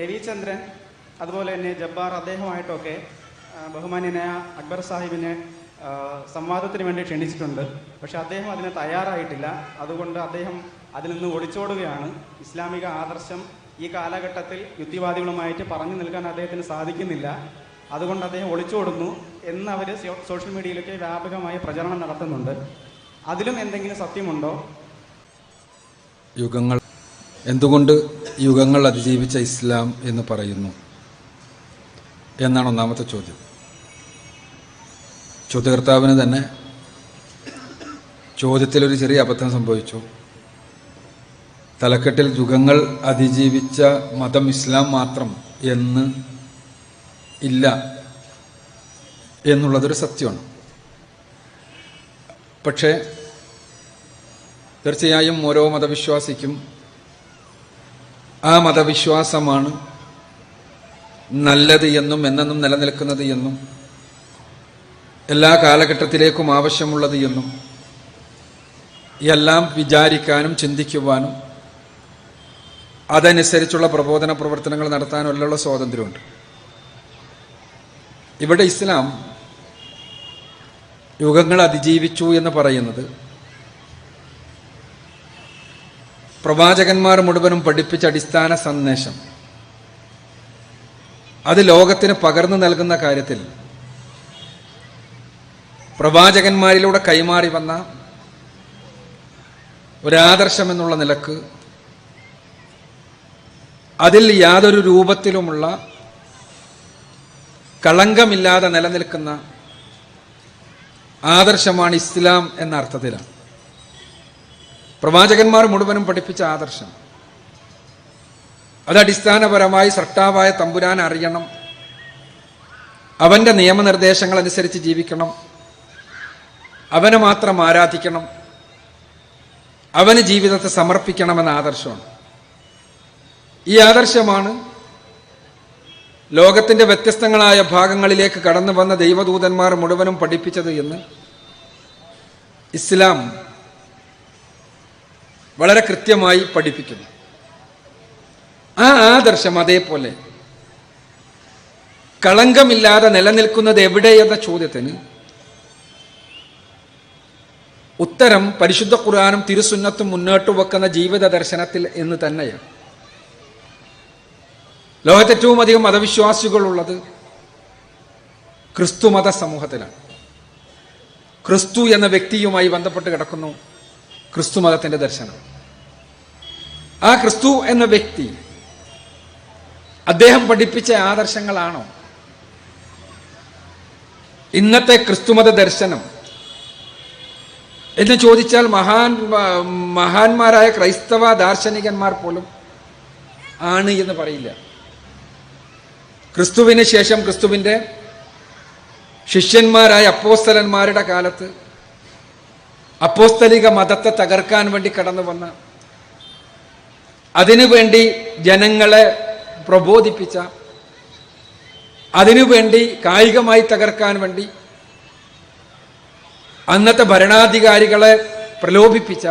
രവിചന്ദ്രൻ അതുപോലെ തന്നെ ജബ്ബാർ അദ്ദേഹമായിട്ടൊക്കെ ബഹുമാന്യനായ അക്ബർ സാഹിബിനെ സംവാദത്തിന് വേണ്ടി ക്ഷണിച്ചിട്ടുണ്ട്. പക്ഷെ അദ്ദേഹം അതിന് തയ്യാറായിട്ടില്ല. അതുകൊണ്ട് അദ്ദേഹം അതിൽ നിന്ന് ഒളിച്ചോടുകയാണ്. ഇസ്ലാമിക ആദർശം ഈ കാലഘട്ടത്തിൽ യുക്തിവാദികളുമായിട്ട് പറഞ്ഞു നിൽക്കാൻ അദ്ദേഹത്തിന് സാധിക്കുന്നില്ല. അതുകൊണ്ട് അദ്ദേഹം ഒളിച്ചോടുന്നു എന്ന് അവർ സോഷ്യൽ മീഡിയയിലൊക്കെ വ്യാപകമായ പ്രചരണം നടത്തുന്നുണ്ട്. അതിലും എന്തെങ്കിലും സത്യമുണ്ടോ? എന്തുകൊണ്ട് യുഗങ്ങൾ അതിജീവിച്ച ഇസ്ലാം എന്ന് പറയുന്നു എന്നാണ് ഒന്നാമത്തെ ചോദ്യം. ചോദ്യകർത്താവിന് തന്നെ ചോദ്യത്തിലൊരു ചെറിയ അബദ്ധം സംഭവിച്ചു. തലക്കെട്ടിൽ യുഗങ്ങൾ അതിജീവിച്ച മതം ഇസ്ലാം മാത്രം എന്ന് ഇല്ല എന്നുള്ളതൊരു സത്യമാണ്. പക്ഷേ തീർച്ചയായും ഓരോ മതവിശ്വാസിക്കും ആ മതവിശ്വാസമാണ് നല്ലത് എന്നും എന്നെന്നും നിലനിൽക്കുന്നത് എന്നും എല്ലാ കാലഘട്ടത്തിലേക്കും ആവശ്യമുള്ളത് എന്നും എല്ലാം വിചാരിക്കാനും ചിന്തിക്കുവാനും അതനുസരിച്ചുള്ള പ്രബോധന പ്രവർത്തനങ്ങൾ നടത്താനും എല്ലാം സ്വാതന്ത്ര്യമുണ്ട്. ഇവിടെ ഇസ്ലാം യുഗങ്ങൾ അതിജീവിച്ചു എന്ന് പറയുന്നത് പ്രവാചകന്മാർ മുഴുവനും പഠിപ്പിച്ച അടിസ്ഥാന സന്ദേശം അത് ലോകത്തിന് പകർന്നു നൽകുന്ന കാര്യത്തിൽ പ്രവാചകന്മാരിലൂടെ കൈമാറി വന്ന ഒരാദർശം എന്നുള്ള നിലക്ക് അതിൽ യാതൊരു രൂപത്തിലുമുള്ള കളങ്കമില്ലാതെ നിലനിൽക്കുന്ന ആദർശമാണ് ഇസ്ലാം എന്ന അർത്ഥത്തിലാണ്. പ്രവാചകന്മാർ മുഴുവനും പഠിപ്പിച്ച ആദർശം അത് അടിസ്ഥാനപരമായി സൃഷ്ടാവായ തമ്പുരാൻ അറിയണം, അവൻ്റെ നിയമനിർദ്ദേശങ്ങൾ അനുസരിച്ച് ജീവിക്കണം, അവനെ മാത്രം ആരാധിക്കണം, അവന് ജീവിതത്തെ സമർപ്പിക്കണമെന്ന ആദർശമാണ്. ഈ ആദർശമാണ് ലോകത്തിൻ്റെ വ്യത്യസ്തങ്ങളായ ഭാഗങ്ങളിലേക്ക് കടന്നു വന്ന ദൈവദൂതന്മാർ മുഴുവനും പഠിപ്പിച്ചത് എന്ന് ഇസ്ലാം വളരെ കൃത്യമായി പഠിപ്പിക്കുന്നു. ആ ആദർശം അതേപോലെ കളങ്കമില്ലാതെ നിലനിൽക്കുന്നത് എവിടെയെന്ന ചോദ്യത്തിന് ഉത്തരം പരിശുദ്ധ ഖുർആനും തിരുസുന്നത്തും മുന്നോട്ട് വെക്കുന്ന ജീവിത ദർശനത്തിൽ എന്ന് തന്നെയാണ്. ലോകത്ത് ഏറ്റവും അധികം മതവിശ്വാസികളുള്ളത് ക്രിസ്തു മത സമൂഹത്തിലാണ്. ക്രിസ്തു എന്ന വ്യക്തിയുമായി ബന്ധപ്പെട്ട് കിടക്കുന്നു ക്രിസ്തു മതത്തിന്റെ ദർശനം. ആ ക്രിസ്തു എന്ന വ്യക്തി അദ്ദേഹം പഠിപ്പിച്ച ആദർശങ്ങളാണോ ഇന്നത്തെ ക്രിസ്തുമത ദർശനം എന്ന് ചോദിച്ചാൽ മഹാന്മാരായ ക്രൈസ്തവ ദാർശനികന്മാർ പോലും ആണ് എന്ന് പറയില്ല. ക്രിസ്തുവിന് ശേഷം ക്രിസ്തുവിൻ്റെ ശിഷ്യന്മാരായ അപ്പോസ്തലന്മാരുടെ കാലത്ത് അപ്പോസ്തലിക മതത്തെ തകർക്കാൻ വേണ്ടി കടന്നു വന്ന, അതിനുവേണ്ടി ജനങ്ങളെ പ്രബോധിപ്പിച്ച, അതിനുവേണ്ടി കായികമായി തകർക്കാൻ വേണ്ടി അന്നത്തെ ഭരണാധികാരികളെ പ്രലോഭിപ്പിച്ച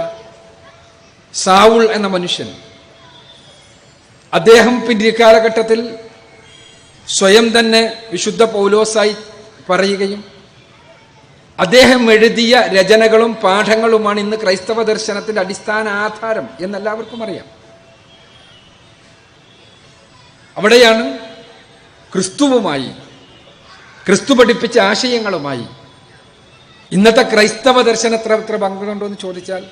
സാവുൾ എന്ന മനുഷ്യൻ, അദ്ദേഹം പിൽക്കാലഘട്ടത്തിൽ സ്വയം തന്നെ വിശുദ്ധ പൗലോസായി പറയുകയും അദ്ദേഹം എഴുതിയ രചനകളും പാഠങ്ങളുമാണ് ഇന്ന് ക്രൈസ്തവ ദർശനത്തിന്റെ അടിസ്ഥാന ആധാരം എന്നെല്ലാവർക്കും അറിയാം. അവിടെയാണ് ക്രിസ്തുവുമായി, ക്രിസ്തു പഠിപ്പിച്ച ആശയങ്ങളുമായി ഇന്നത്തെ ക്രൈസ്തവ ദർശനത്തിന് എത്ര ബന്ധമുണ്ടോ എന്ന് ചോദിച്ചാൽ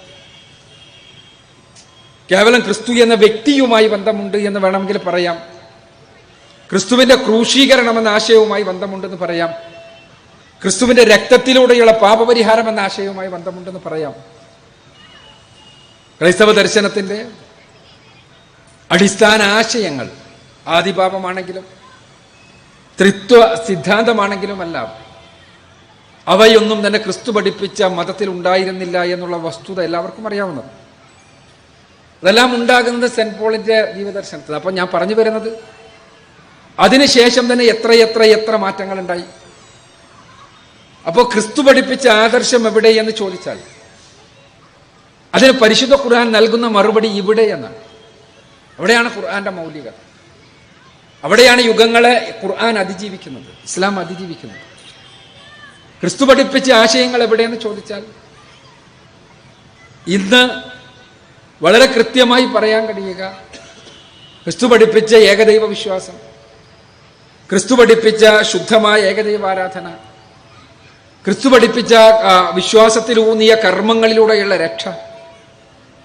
കേവലം ക്രിസ്തു എന്ന വ്യക്തിയുമായി ബന്ധമുണ്ട് എന്ന് വേണമെങ്കിൽ പറയാം. ക്രിസ്തുവിന്റെ ക്രൂശീകരണം എന്ന ആശയവുമായി ബന്ധമുണ്ടെന്ന് പറയാം. ക്രിസ്തുവിന്റെ രക്തത്തിലൂടെയുള്ള പാപപരിഹാരം എന്ന ആശയവുമായി ബന്ധമുണ്ടെന്ന് പറയാം. ക്രൈസ്തവ ദർശനത്തിന്റെ അടിസ്ഥാന ആശയങ്ങൾ ആദിപാപമാണെങ്കിലും ത്രിത്വ സിദ്ധാന്തമാണെങ്കിലുമെല്ലാം അവയൊന്നും തന്നെ ക്രിസ്തു പഠിപ്പിച്ച മതത്തിൽ ഉണ്ടായിരുന്നില്ല എന്നുള്ള വസ്തുത എല്ലാവർക്കും അറിയാവുന്നത്. അതെല്ലാം ഉണ്ടാകുന്നത് സെന്റ് പോളിന്റെ ജീവദർശനത്തിൽ. അപ്പം ഞാൻ പറഞ്ഞു വരുന്നത് അതിനുശേഷം തന്നെ എത്ര മാറ്റങ്ങൾ ഉണ്ടായി. അപ്പോൾ ക്രിസ്തു പഠിപ്പിച്ച ആദർശം എവിടെ എന്ന് ചോദിച്ചാൽ അതിന് പരിശുദ്ധ ഖുർആൻ നൽകുന്ന മറുപടി ഇവിടെ എന്നാണ്. അവിടെയാണ് ഖുർആന്റെ മൗലികത. അവിടെയാണ് യുഗങ്ങളെ ഖുർആൻ അതിജീവിക്കുന്നത്, ഇസ്ലാം അതിജീവിക്കുന്നത്. ക്രിസ്തു പഠിപ്പിച്ച ആശയങ്ങൾ എവിടെയെന്ന് ചോദിച്ചാൽ ഇന്ന് വളരെ കൃത്യമായി പറയാൻ കഴിയുക, ക്രിസ്തു പഠിപ്പിച്ച ഏകദൈവ വിശ്വാസം, ക്രിസ്തു പഠിപ്പിച്ച ശുദ്ധമായ ഏകദൈവ ആരാധന, ക്രിസ്തു പഠിപ്പിച്ച വിശ്വാസത്തിലൂന്നിയ കർമ്മങ്ങളിലൂടെയുള്ള രക്ഷ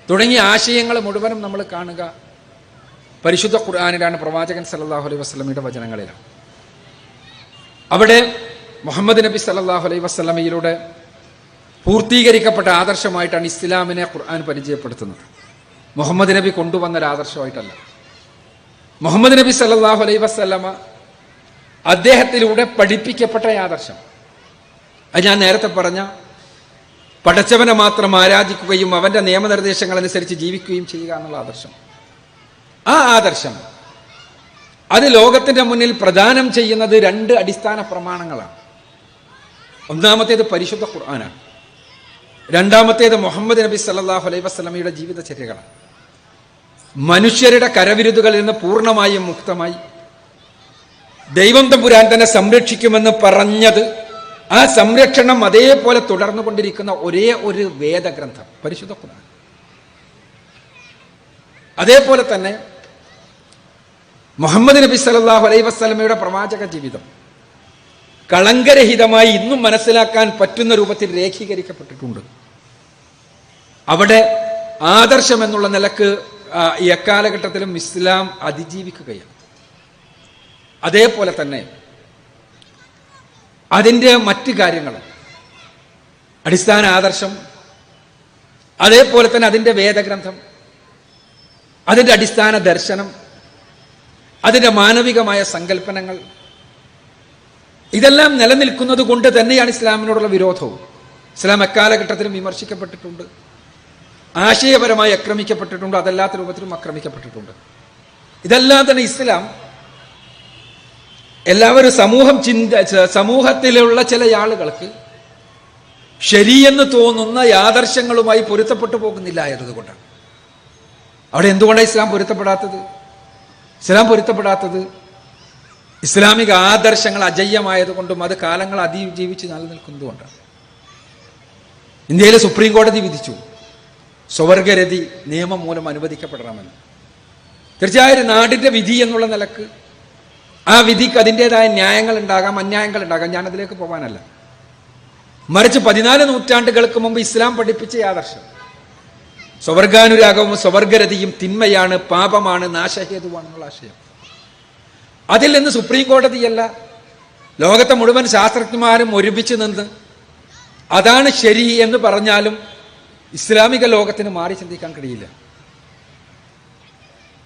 തുടങ്ങിയ ആശയങ്ങൾ മുഴുവനും നമ്മൾ കാണുക പരിശുദ്ധ ഖുർആനിലാണ്, പ്രവാചകൻ സല്ലല്ലാഹു അലൈഹി വസല്ലമയുടെ വചനങ്ങളിലാണ്. അവിടെ മുഹമ്മദ് നബി സല്ലല്ലാഹു അലൈഹി വസല്ലമയിലൂടെ പൂർത്തീകരിക്കപ്പെട്ട ആദർശമായിട്ടാണ് ഇസ്ലാമിനെ ഖുർആൻ പരിചയപ്പെടുത്തുന്നത്. മുഹമ്മദ് നബി കൊണ്ടുവന്ന ഒരു ആദർശമായിട്ടല്ല. മുഹമ്മദ് നബി സല്ലല്ലാഹു അലൈഹി വസല്ലമ അദ്ദേഹത്തിലൂടെ പഠിപ്പിക്കപ്പെട്ട ആദർശം. അത് ഞാൻ നേരത്തെ പറഞ്ഞ പടച്ചവനെ മാത്രം ആരാധിക്കുകയും അവന്റെ നിയമനിർദ്ദേശങ്ങൾ അനുസരിച്ച് ജീവിക്കുകയും ചെയ്യുക എന്നുള്ള ആദർശം. ആ ആദർശം അത് ലോകത്തിന്റെ മുന്നിൽ പ്രദാനം ചെയ്യുന്നത് 2 അടിസ്ഥാന പ്രമാണങ്ങളാണ്. ഒന്നാമത്തേത് പരിശുദ്ധ ഖുർആനാണ്, രണ്ടാമത്തേത് മുഹമ്മദ് നബി സല്ലല്ലാഹു അലൈഹി വസല്ലമയുടെ ജീവിതചര്യകളാണ്. മനുഷ്യരുടെ കരവിരുതുകളിൽ നിന്ന് പൂർണ്ണമായും മുക്തമായി ദൈവം തമ്പുരാൻ തന്നെ സംരക്ഷിക്കുമെന്ന് പറഞ്ഞത്, ആ സംരക്ഷണം അതേപോലെ തുടർന്നുകൊണ്ടിരിക്കുന്ന ഒരേ ഒരു വേദഗ്രന്ഥം പരിശുദ്ധ ഖുർആൻ. അതേപോലെ തന്നെ മുഹമ്മദ് നബി സല്ലല്ലാഹു അലൈഹി വസല്ലമയുടെ പ്രവാചക ജീവിതം കളങ്കരഹിതമായി ഇന്നും മനസ്സിലാക്കാൻ പറ്റുന്ന രൂപത്തിൽ രേഖീകരിക്കപ്പെട്ടിട്ടുണ്ട്. അവിടെ ആദർശം എന്നുള്ള നിലക്ക് ഈ എക്കാലഘട്ടത്തിലും ഇസ്ലാം അതിജീവിക്കുകയാണ്. അതേപോലെ തന്നെ അതിൻ്റെ മറ്റ് കാര്യങ്ങളും, അടിസ്ഥാന ആദർശം, അതേപോലെ തന്നെ അതിൻ്റെ വേദഗ്രന്ഥം, അതിൻ്റെ അടിസ്ഥാന ദർശനം, അതിൻ്റെ മാനവികമായ സങ്കല്പനങ്ങൾ, ഇതെല്ലാം നിലനിൽക്കുന്നത് കൊണ്ട് തന്നെയാണ് ഇസ്ലാമിനോടുള്ള വിരോധവും. ഇസ്ലാം എക്കാലഘട്ടത്തിലും വിമർശിക്കപ്പെട്ടിട്ടുണ്ട്, ആശയപരമായി ആക്രമിക്കപ്പെട്ടിട്ടുണ്ട്, അതല്ലാത്ത രൂപത്തിലും ആക്രമിക്കപ്പെട്ടിട്ടുണ്ട്. ഇതെല്ലാം തന്നെ ഇസ്ലാം എല്ലാവരും സമൂഹത്തിലുള്ള ചില ആളുകൾക്ക് ശരിയെന്ന് തോന്നുന്ന ആദർശങ്ങളുമായി പൊരുത്തപ്പെട്ടു പോകുന്നില്ല എന്നതുകൊണ്ടാണ്. അവിടെ എന്തുകൊണ്ടാണ് ഇസ്ലാം പൊരുത്തപ്പെടാത്തത്? ഇസ്ലാമിക ആദർശങ്ങൾ അജയ്യമായതുകൊണ്ടും അത് കാലങ്ങൾ അതിജീവിച്ച് നിലനിൽക്കുന്നതുകൊണ്ടാണ്. ഇന്ത്യയിലെ സുപ്രീം കോടതി വിധിച്ചു സ്വവർഗരതി നിയമം മൂലം അനുവദിക്കപ്പെടണമെന്ന്. തീർച്ചയായും നാടിന്റെ വിധി എന്നുള്ള നിലക്ക് ആ വിധിക്ക് അതിൻ്റെതായ ന്യായങ്ങൾ ഉണ്ടാകാം, അന്യായങ്ങൾ ഉണ്ടാകാം. ഞാനതിലേക്ക് പോകാനല്ല. മറിച്ച് 14 നൂറ്റാണ്ടുകൾക്ക് മുമ്പ് ഇസ്ലാം പഠിപ്പിച്ച ആദർശം സ്വവർഗാനുരാഗവും സ്വവർഗരതിയും തിന്മയാണ്, പാപമാണ്, നാശഹേതുവാണെന്നുള്ള ആശയം. അതിൽ നിന്ന് സുപ്രീം കോടതിയല്ല, ലോകത്തെ മുഴുവൻ ശാസ്ത്രജ്ഞന്മാരും ഒരുമിച്ച് നിന്ന് അതാണ് ശരി എന്ന് പറഞ്ഞാലും ഇസ്ലാമിക ലോകത്തിന് മാറി ചിന്തിക്കാൻ കഴിയില്ല.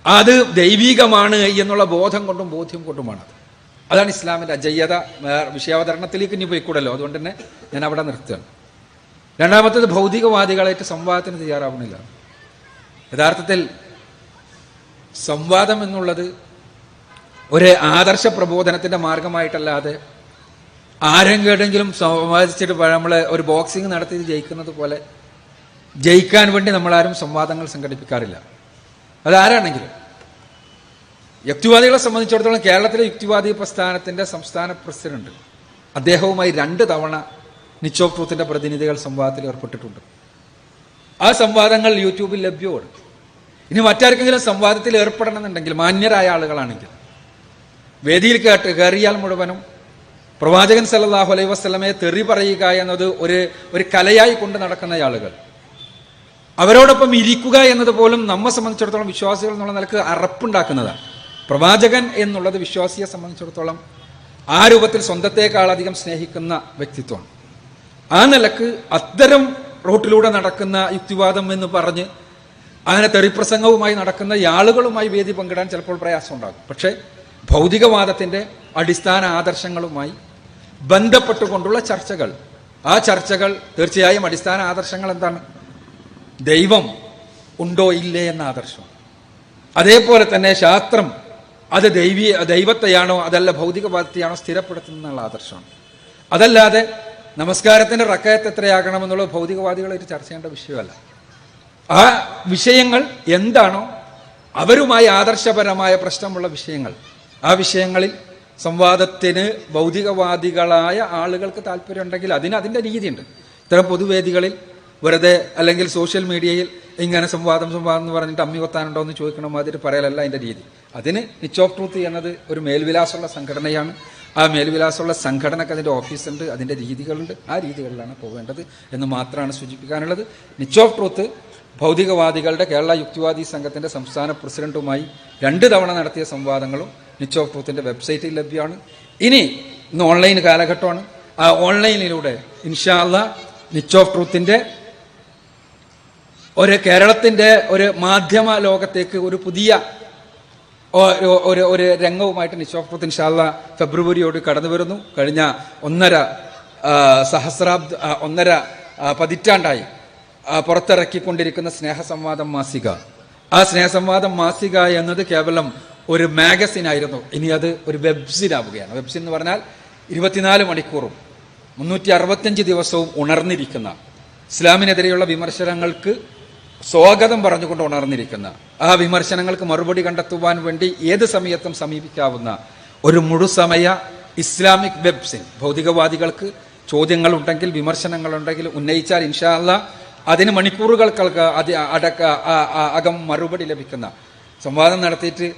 അത് ദൈവികമാണ് എന്നുള്ള ബോധം കൊണ്ടും ബോധ്യം കൊണ്ടുമാണത്. അതാണ് ഇസ്ലാമിൻ്റെ അജയ്യത. വിഷയാവതരണത്തിലേക്ക് ഇനി പോയിക്കൂടല്ലോ, അതുകൊണ്ട് തന്നെ ഞാൻ അവിടെ നിർത്തുകയാണ്. രണ്ടാമത്തേത് ഭൗതികവാദികളായിട്ട് സംവാദത്തിന് തയ്യാറാവുന്നില്ല. യഥാർത്ഥത്തിൽ സംവാദം എന്നുള്ളത് ഒരു ആദർശ പ്രബോധനത്തിൻ്റെ മാർഗമായിട്ടല്ലാതെ ആരെങ്കിലും സംവാദിച്ചിട്ട് നമ്മൾ ഒരു ബോക്സിങ് നടത്തി ജയിക്കുന്നത് പോലെ ജയിക്കാൻ വേണ്ടി നമ്മളാരും സംവാദങ്ങൾ സംഘടിപ്പിക്കാറില്ല. അതാരാണെങ്കിലും. യുക്തിവാദികളെ സംബന്ധിച്ചിടത്തോളം കേരളത്തിലെ യുക്തിവാദി പ്രസ്ഥാനത്തിൻ്റെ സംസ്ഥാന പ്രസിഡന്റ് അദ്ദേഹവുമായി 2 തവണ നിച്ച് ഓഫ് ട്രൂത്തിൻ്റെ പ്രതിനിധികൾ സംവാദത്തിൽ ഏർപ്പെട്ടിട്ടുണ്ട്. ആ സംവാദങ്ങൾ യൂട്യൂബിൽ ലഭ്യമാണ്. ഇനി മറ്റാർക്കെങ്കിലും സംവാദത്തിൽ ഏർപ്പെടണമെന്നുണ്ടെങ്കിൽ, മാന്യരായ ആളുകളാണെങ്കിൽ, വേദിയിൽ കയറിയാൽ മുഴുവനും പ്രവാചകൻ സല്ലല്ലാഹു അലൈഹി വസല്ലമയെ തെറി പറയുക എന്നത് ഒരു കലയായി കൊണ്ട് നടക്കുന്ന ആളുകൾ, അവരോടൊപ്പം ഇരിക്കുക എന്നത് പോലും നമ്മെ സംബന്ധിച്ചിടത്തോളം വിശ്വാസികൾ എന്നുള്ള നിലക്ക് അറപ്പുണ്ടാക്കുന്നതാണ്. പ്രവാചകൻ എന്നുള്ളത് വിശ്വാസിയെ സംബന്ധിച്ചിടത്തോളം ആ രൂപത്തിൽ സ്വന്തത്തെക്കാളധികം സ്നേഹിക്കുന്ന വ്യക്തിത്വമാണ്. ആ നിലക്ക് അത്തരം റൂട്ടിലൂടെ നടക്കുന്ന യുക്തിവാദം എന്ന് പറഞ്ഞ് അങ്ങനെ തെറിപ്രസംഗവുമായി നടക്കുന്ന ആളുകളുമായി വേദി പങ്കിടാൻ ചിലപ്പോൾ പ്രയാസം ഉണ്ടാകും. പക്ഷേ ഭൗതികവാദത്തിൻ്റെ അടിസ്ഥാന ആദർശങ്ങളുമായി ബന്ധപ്പെട്ടുകൊണ്ടുള്ള ചർച്ചകൾ, ആ ചർച്ചകൾ തീർച്ചയായും അടിസ്ഥാന ആദർശങ്ങൾ എന്താണ്? ദൈവം ഉണ്ടോ ഇല്ലേ എന്ന ആദർശം. അതേപോലെ തന്നെ ശാസ്ത്രം അത് ദൈവത്തെയാണോ അതല്ല ഭൗതികവാദത്തെയാണോ സ്ഥിരപ്പെടുത്തുന്നുള്ള ആദർശമാണ്. അതല്ലാതെ നമസ്കാരത്തിൻ്റെ റക്കയത്ത് എത്രയാകണമെന്നുള്ളത് ഭൗതികവാദികളായിട്ട് ചർച്ച ചെയ്യേണ്ട വിഷയമല്ല. ആ വിഷയങ്ങൾ എന്താണോ അവരുമായി ആദർശപരമായ പ്രശ്നമുള്ള വിഷയങ്ങൾ, ആ വിഷയങ്ങളിൽ സംവാദത്തിന് ഭൗതികവാദികളായ ആളുകൾക്ക് താല്പര്യമുണ്ടെങ്കിൽ അതിൻ്റെ രീതിയുണ്ട്. ഇത്തരം പൊതുവേദികളിൽ വെറുതെ അല്ലെങ്കിൽ സോഷ്യൽ മീഡിയയിൽ ഇങ്ങനെ സംവാദം എന്ന് പറഞ്ഞിട്ട് അമ്മി കൊത്താനുണ്ടോ എന്ന് ചോദിക്കണം മാതിരി പറയലല്ല അതിൻ്റെ രീതി. അതിന് നിച്ച് ഓഫ് ട്രൂത്ത് എന്നത് ഒരു മേൽവിലാസമുള്ള സംഘടനയാണ്. ആ മേൽവിലാസമുള്ള സംഘടനക്ക് അതിൻ്റെ ഓഫീസുണ്ട്, അതിൻ്റെ രീതികളുണ്ട്. ആ രീതികളിലാണ് പോകേണ്ടത് എന്ന് മാത്രമാണ് സൂചിപ്പിക്കാനുള്ളത്. നിച്ച് ഓഫ് ട്രൂത്ത് ഭൗതികവാദികളുടെ കേരള യുക്തിവാദി സംഘത്തിൻ്റെ സംസ്ഥാന പ്രസിഡന്റുമായി 2 തവണ നടത്തിയ സംവാദങ്ങളും നിച്ച് ഓഫ് ട്രൂത്തിൻ്റെ വെബ്സൈറ്റിൽ ലഭ്യമാണ്. ഇനി ഇന്ന് ഓൺലൈൻ കാലഘട്ടമാണ്. ആ ഓൺലൈനിലൂടെ ഇൻഷാ അല്ലാഹ് നിച്ച് ഓഫ് ട്രൂത്തിൻ്റെ കേരളത്തിൻ്റെ ഒരു മാധ്യമ ലോകത്തേക്ക് ഒരു പുതിയ ഒരു രംഗവുമായിട്ട് നിച്ച് ഓഫ് ട്രൂത്ത് ഇൻഷാ അല്ലാഹ് ഫെബ്രുവരിയോട് കടന്നു വരുന്നു. കഴിഞ്ഞ 1.5 പതിറ്റാണ്ടായി പുറത്തിറക്കിക്കൊണ്ടിരിക്കുന്ന സ്നേഹസംവാദം മാസിക, ആ സ്നേഹസംവാദം മാസിക എന്നത് കേവലം ഒരു മാഗസിൻ ആയിരുന്നു. ഇനി അത് ഒരു വെബ്സിൻ ആവുകയാണ്. വെബ്സിൻ എന്ന് പറഞ്ഞാൽ 24 മണിക്കൂറും 365 ദിവസവും ഉണർന്നിരിക്കുന്ന, ഇസ്ലാമിനെതിരെയുള്ള വിമർശനങ്ങൾക്ക് സ്വാഗതം പറഞ്ഞുകൊണ്ട് ഉണർന്നിരിക്കുന്ന, ആ വിമർശനങ്ങൾക്ക് മറുപടി കണ്ടെത്തുവാൻ വേണ്ടി ഏത് സമയത്തും സമീപിക്കാവുന്ന ഒരു മുഴുസമയ ഇസ്ലാമിക് വെബ്സിൻ. ഭൗതികവാദികൾക്ക് ചോദ്യങ്ങളുണ്ടെങ്കിൽ, വിമർശനങ്ങളുണ്ടെങ്കിൽ ഉന്നയിച്ചാൽ ഇൻഷാ അല്ലാഹ് അതിന് മണിക്കൂറുകൾക്ക് അകം മറുപടി ലഭിക്കുന്ന, സംവാദം നടത്തിയിട്ട്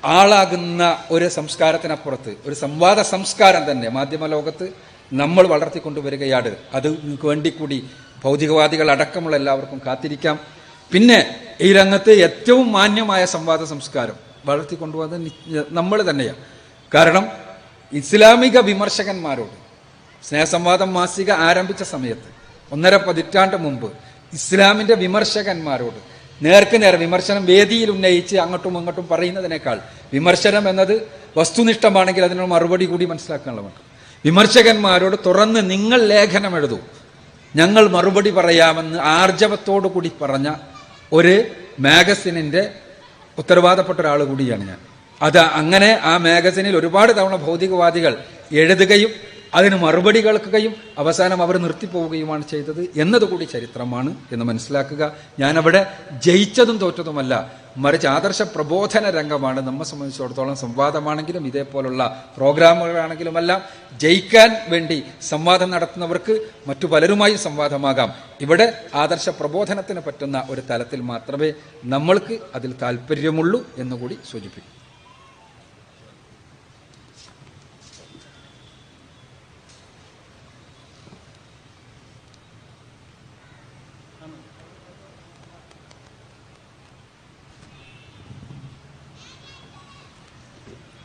ആളാകുന്ന ഒരു സംസ്കാരത്തിനപ്പുറത്ത് ഒരു സംവാദ സംസ്കാരം തന്നെ മാധ്യമ ലോകത്ത് നമ്മൾ വളർത്തിക്കൊണ്ടുവരികയാണ്. അത് വേണ്ടി കൂടി ഭൗതികവാദികൾ അടക്കമുള്ള എല്ലാവർക്കും കാത്തിരിക്കാം. പിന്നെ ഈ രംഗത്ത് ഏറ്റവും മാന്യമായ സംവാദ സംസ്കാരം വളർത്തിക്കൊണ്ടുപോകുന്നത് നമ്മൾ തന്നെയാണ്. കാരണം ഇസ്ലാമിക വിമർശകന്മാരോട് സ്നേഹസംവാദം മാസിക ആരംഭിച്ച സമയത്ത് 1.5 പതിറ്റാണ്ട് മുമ്പ് ഇസ്ലാമിൻ്റെ വിമർശകന്മാരോട് നേർക്കുനേർ വിമർശനം വേദിയിൽ ഉന്നയിച്ച് അങ്ങോട്ടും ഇങ്ങോട്ടും പറയുന്നതിനേക്കാൾ വിമർശനം എന്നത് വസ്തുനിഷ്ഠമാണെങ്കിൽ അതിനുള്ള മറുപടി കൂടി മനസ്സിലാക്കാനുള്ളതാണ്. വിമർശകന്മാരോട് തുറന്ന് നിങ്ങൾ ലേഖനം എഴുതൂ, ഞങ്ങൾ മറുപടി പറയാമെന്ന് ആർജവത്തോടു കൂടി പറഞ്ഞ ഒരു മാഗസിനിൻ്റെ ഉത്തരവാദപ്പെട്ട ഒരാൾ കൂടിയാണ് ഞാൻ. അങ്ങനെ ആ മാഗസിനിൽ ഒരുപാട് തവണ ഭൗതികവാദികൾ എഴുതുകയും അതിന് മറുപടി കേൾക്കുകയും അവസാനം അവർ നിർത്തിപ്പോവുകയുമാണ് ചെയ്തത് എന്നതുകൂടി ചരിത്രമാണ് എന്ന് മനസ്സിലാക്കുക. ഞാനവിടെ ജയിച്ചതും തോറ്റതുമല്ല, മറിച്ച് ആദർശ പ്രബോധന രംഗമാണ്. നമ്മെ സംബന്ധിച്ചിടത്തോളം സംവാദമാണെങ്കിലും ഇതേപോലുള്ള പ്രോഗ്രാമുകളാണെങ്കിലുമെല്ലാം ജയിക്കാൻ വേണ്ടി സംവാദം നടത്തുന്നവർക്ക് മറ്റു പലരുമായി സംവാദമാകാം. ഇവിടെ ആദർശ പ്രബോധനത്തിന് പറ്റുന്ന ഒരു തലത്തിൽ മാത്രമേ നമ്മൾക്ക് അതിൽ താല്പര്യമുള്ളൂ എന്നുകൂടി സൂചിപ്പിക്കും.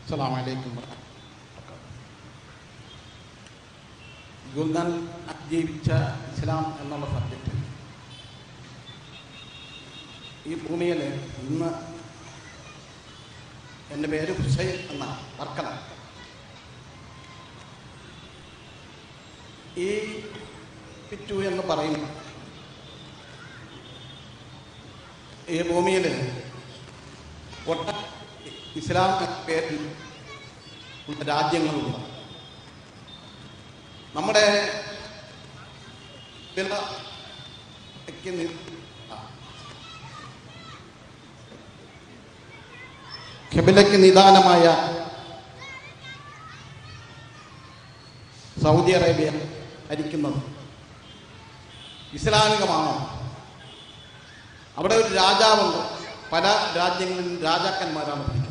അസ്സലാമു അലൈക്കും. ഗുൽനാൻ ജീവിച്ച ഇസ്ലാം എന്നുള്ള സബ്ജക്റ്റ് ഈ ഭൂമിയിൽ ഇന്ന് എൻ്റെ പേര് ഹുസൈൻ എന്നാണ്, വർക്കല. ഈ പിറ്റു എന്ന് പറയുന്നു ഈ ഭൂമിയിൽ ഇസ്ലാം എന്ന പേരിൽ ഉള്ള രാജ്യങ്ങളുണ്ട്. നമ്മുടെ ഖിബലയ്ക്ക് നിദാനമായ സൗദി അറേബ്യ ഭരിക്കുന്നത് ഇസ്ലാമികമാണോ? അവിടെ ഒരു രാജാവുണ്ട്. പല രാജ്യങ്ങളിലും രാജാക്കന്മാരാണ് ഭരിക്കുന്നത്.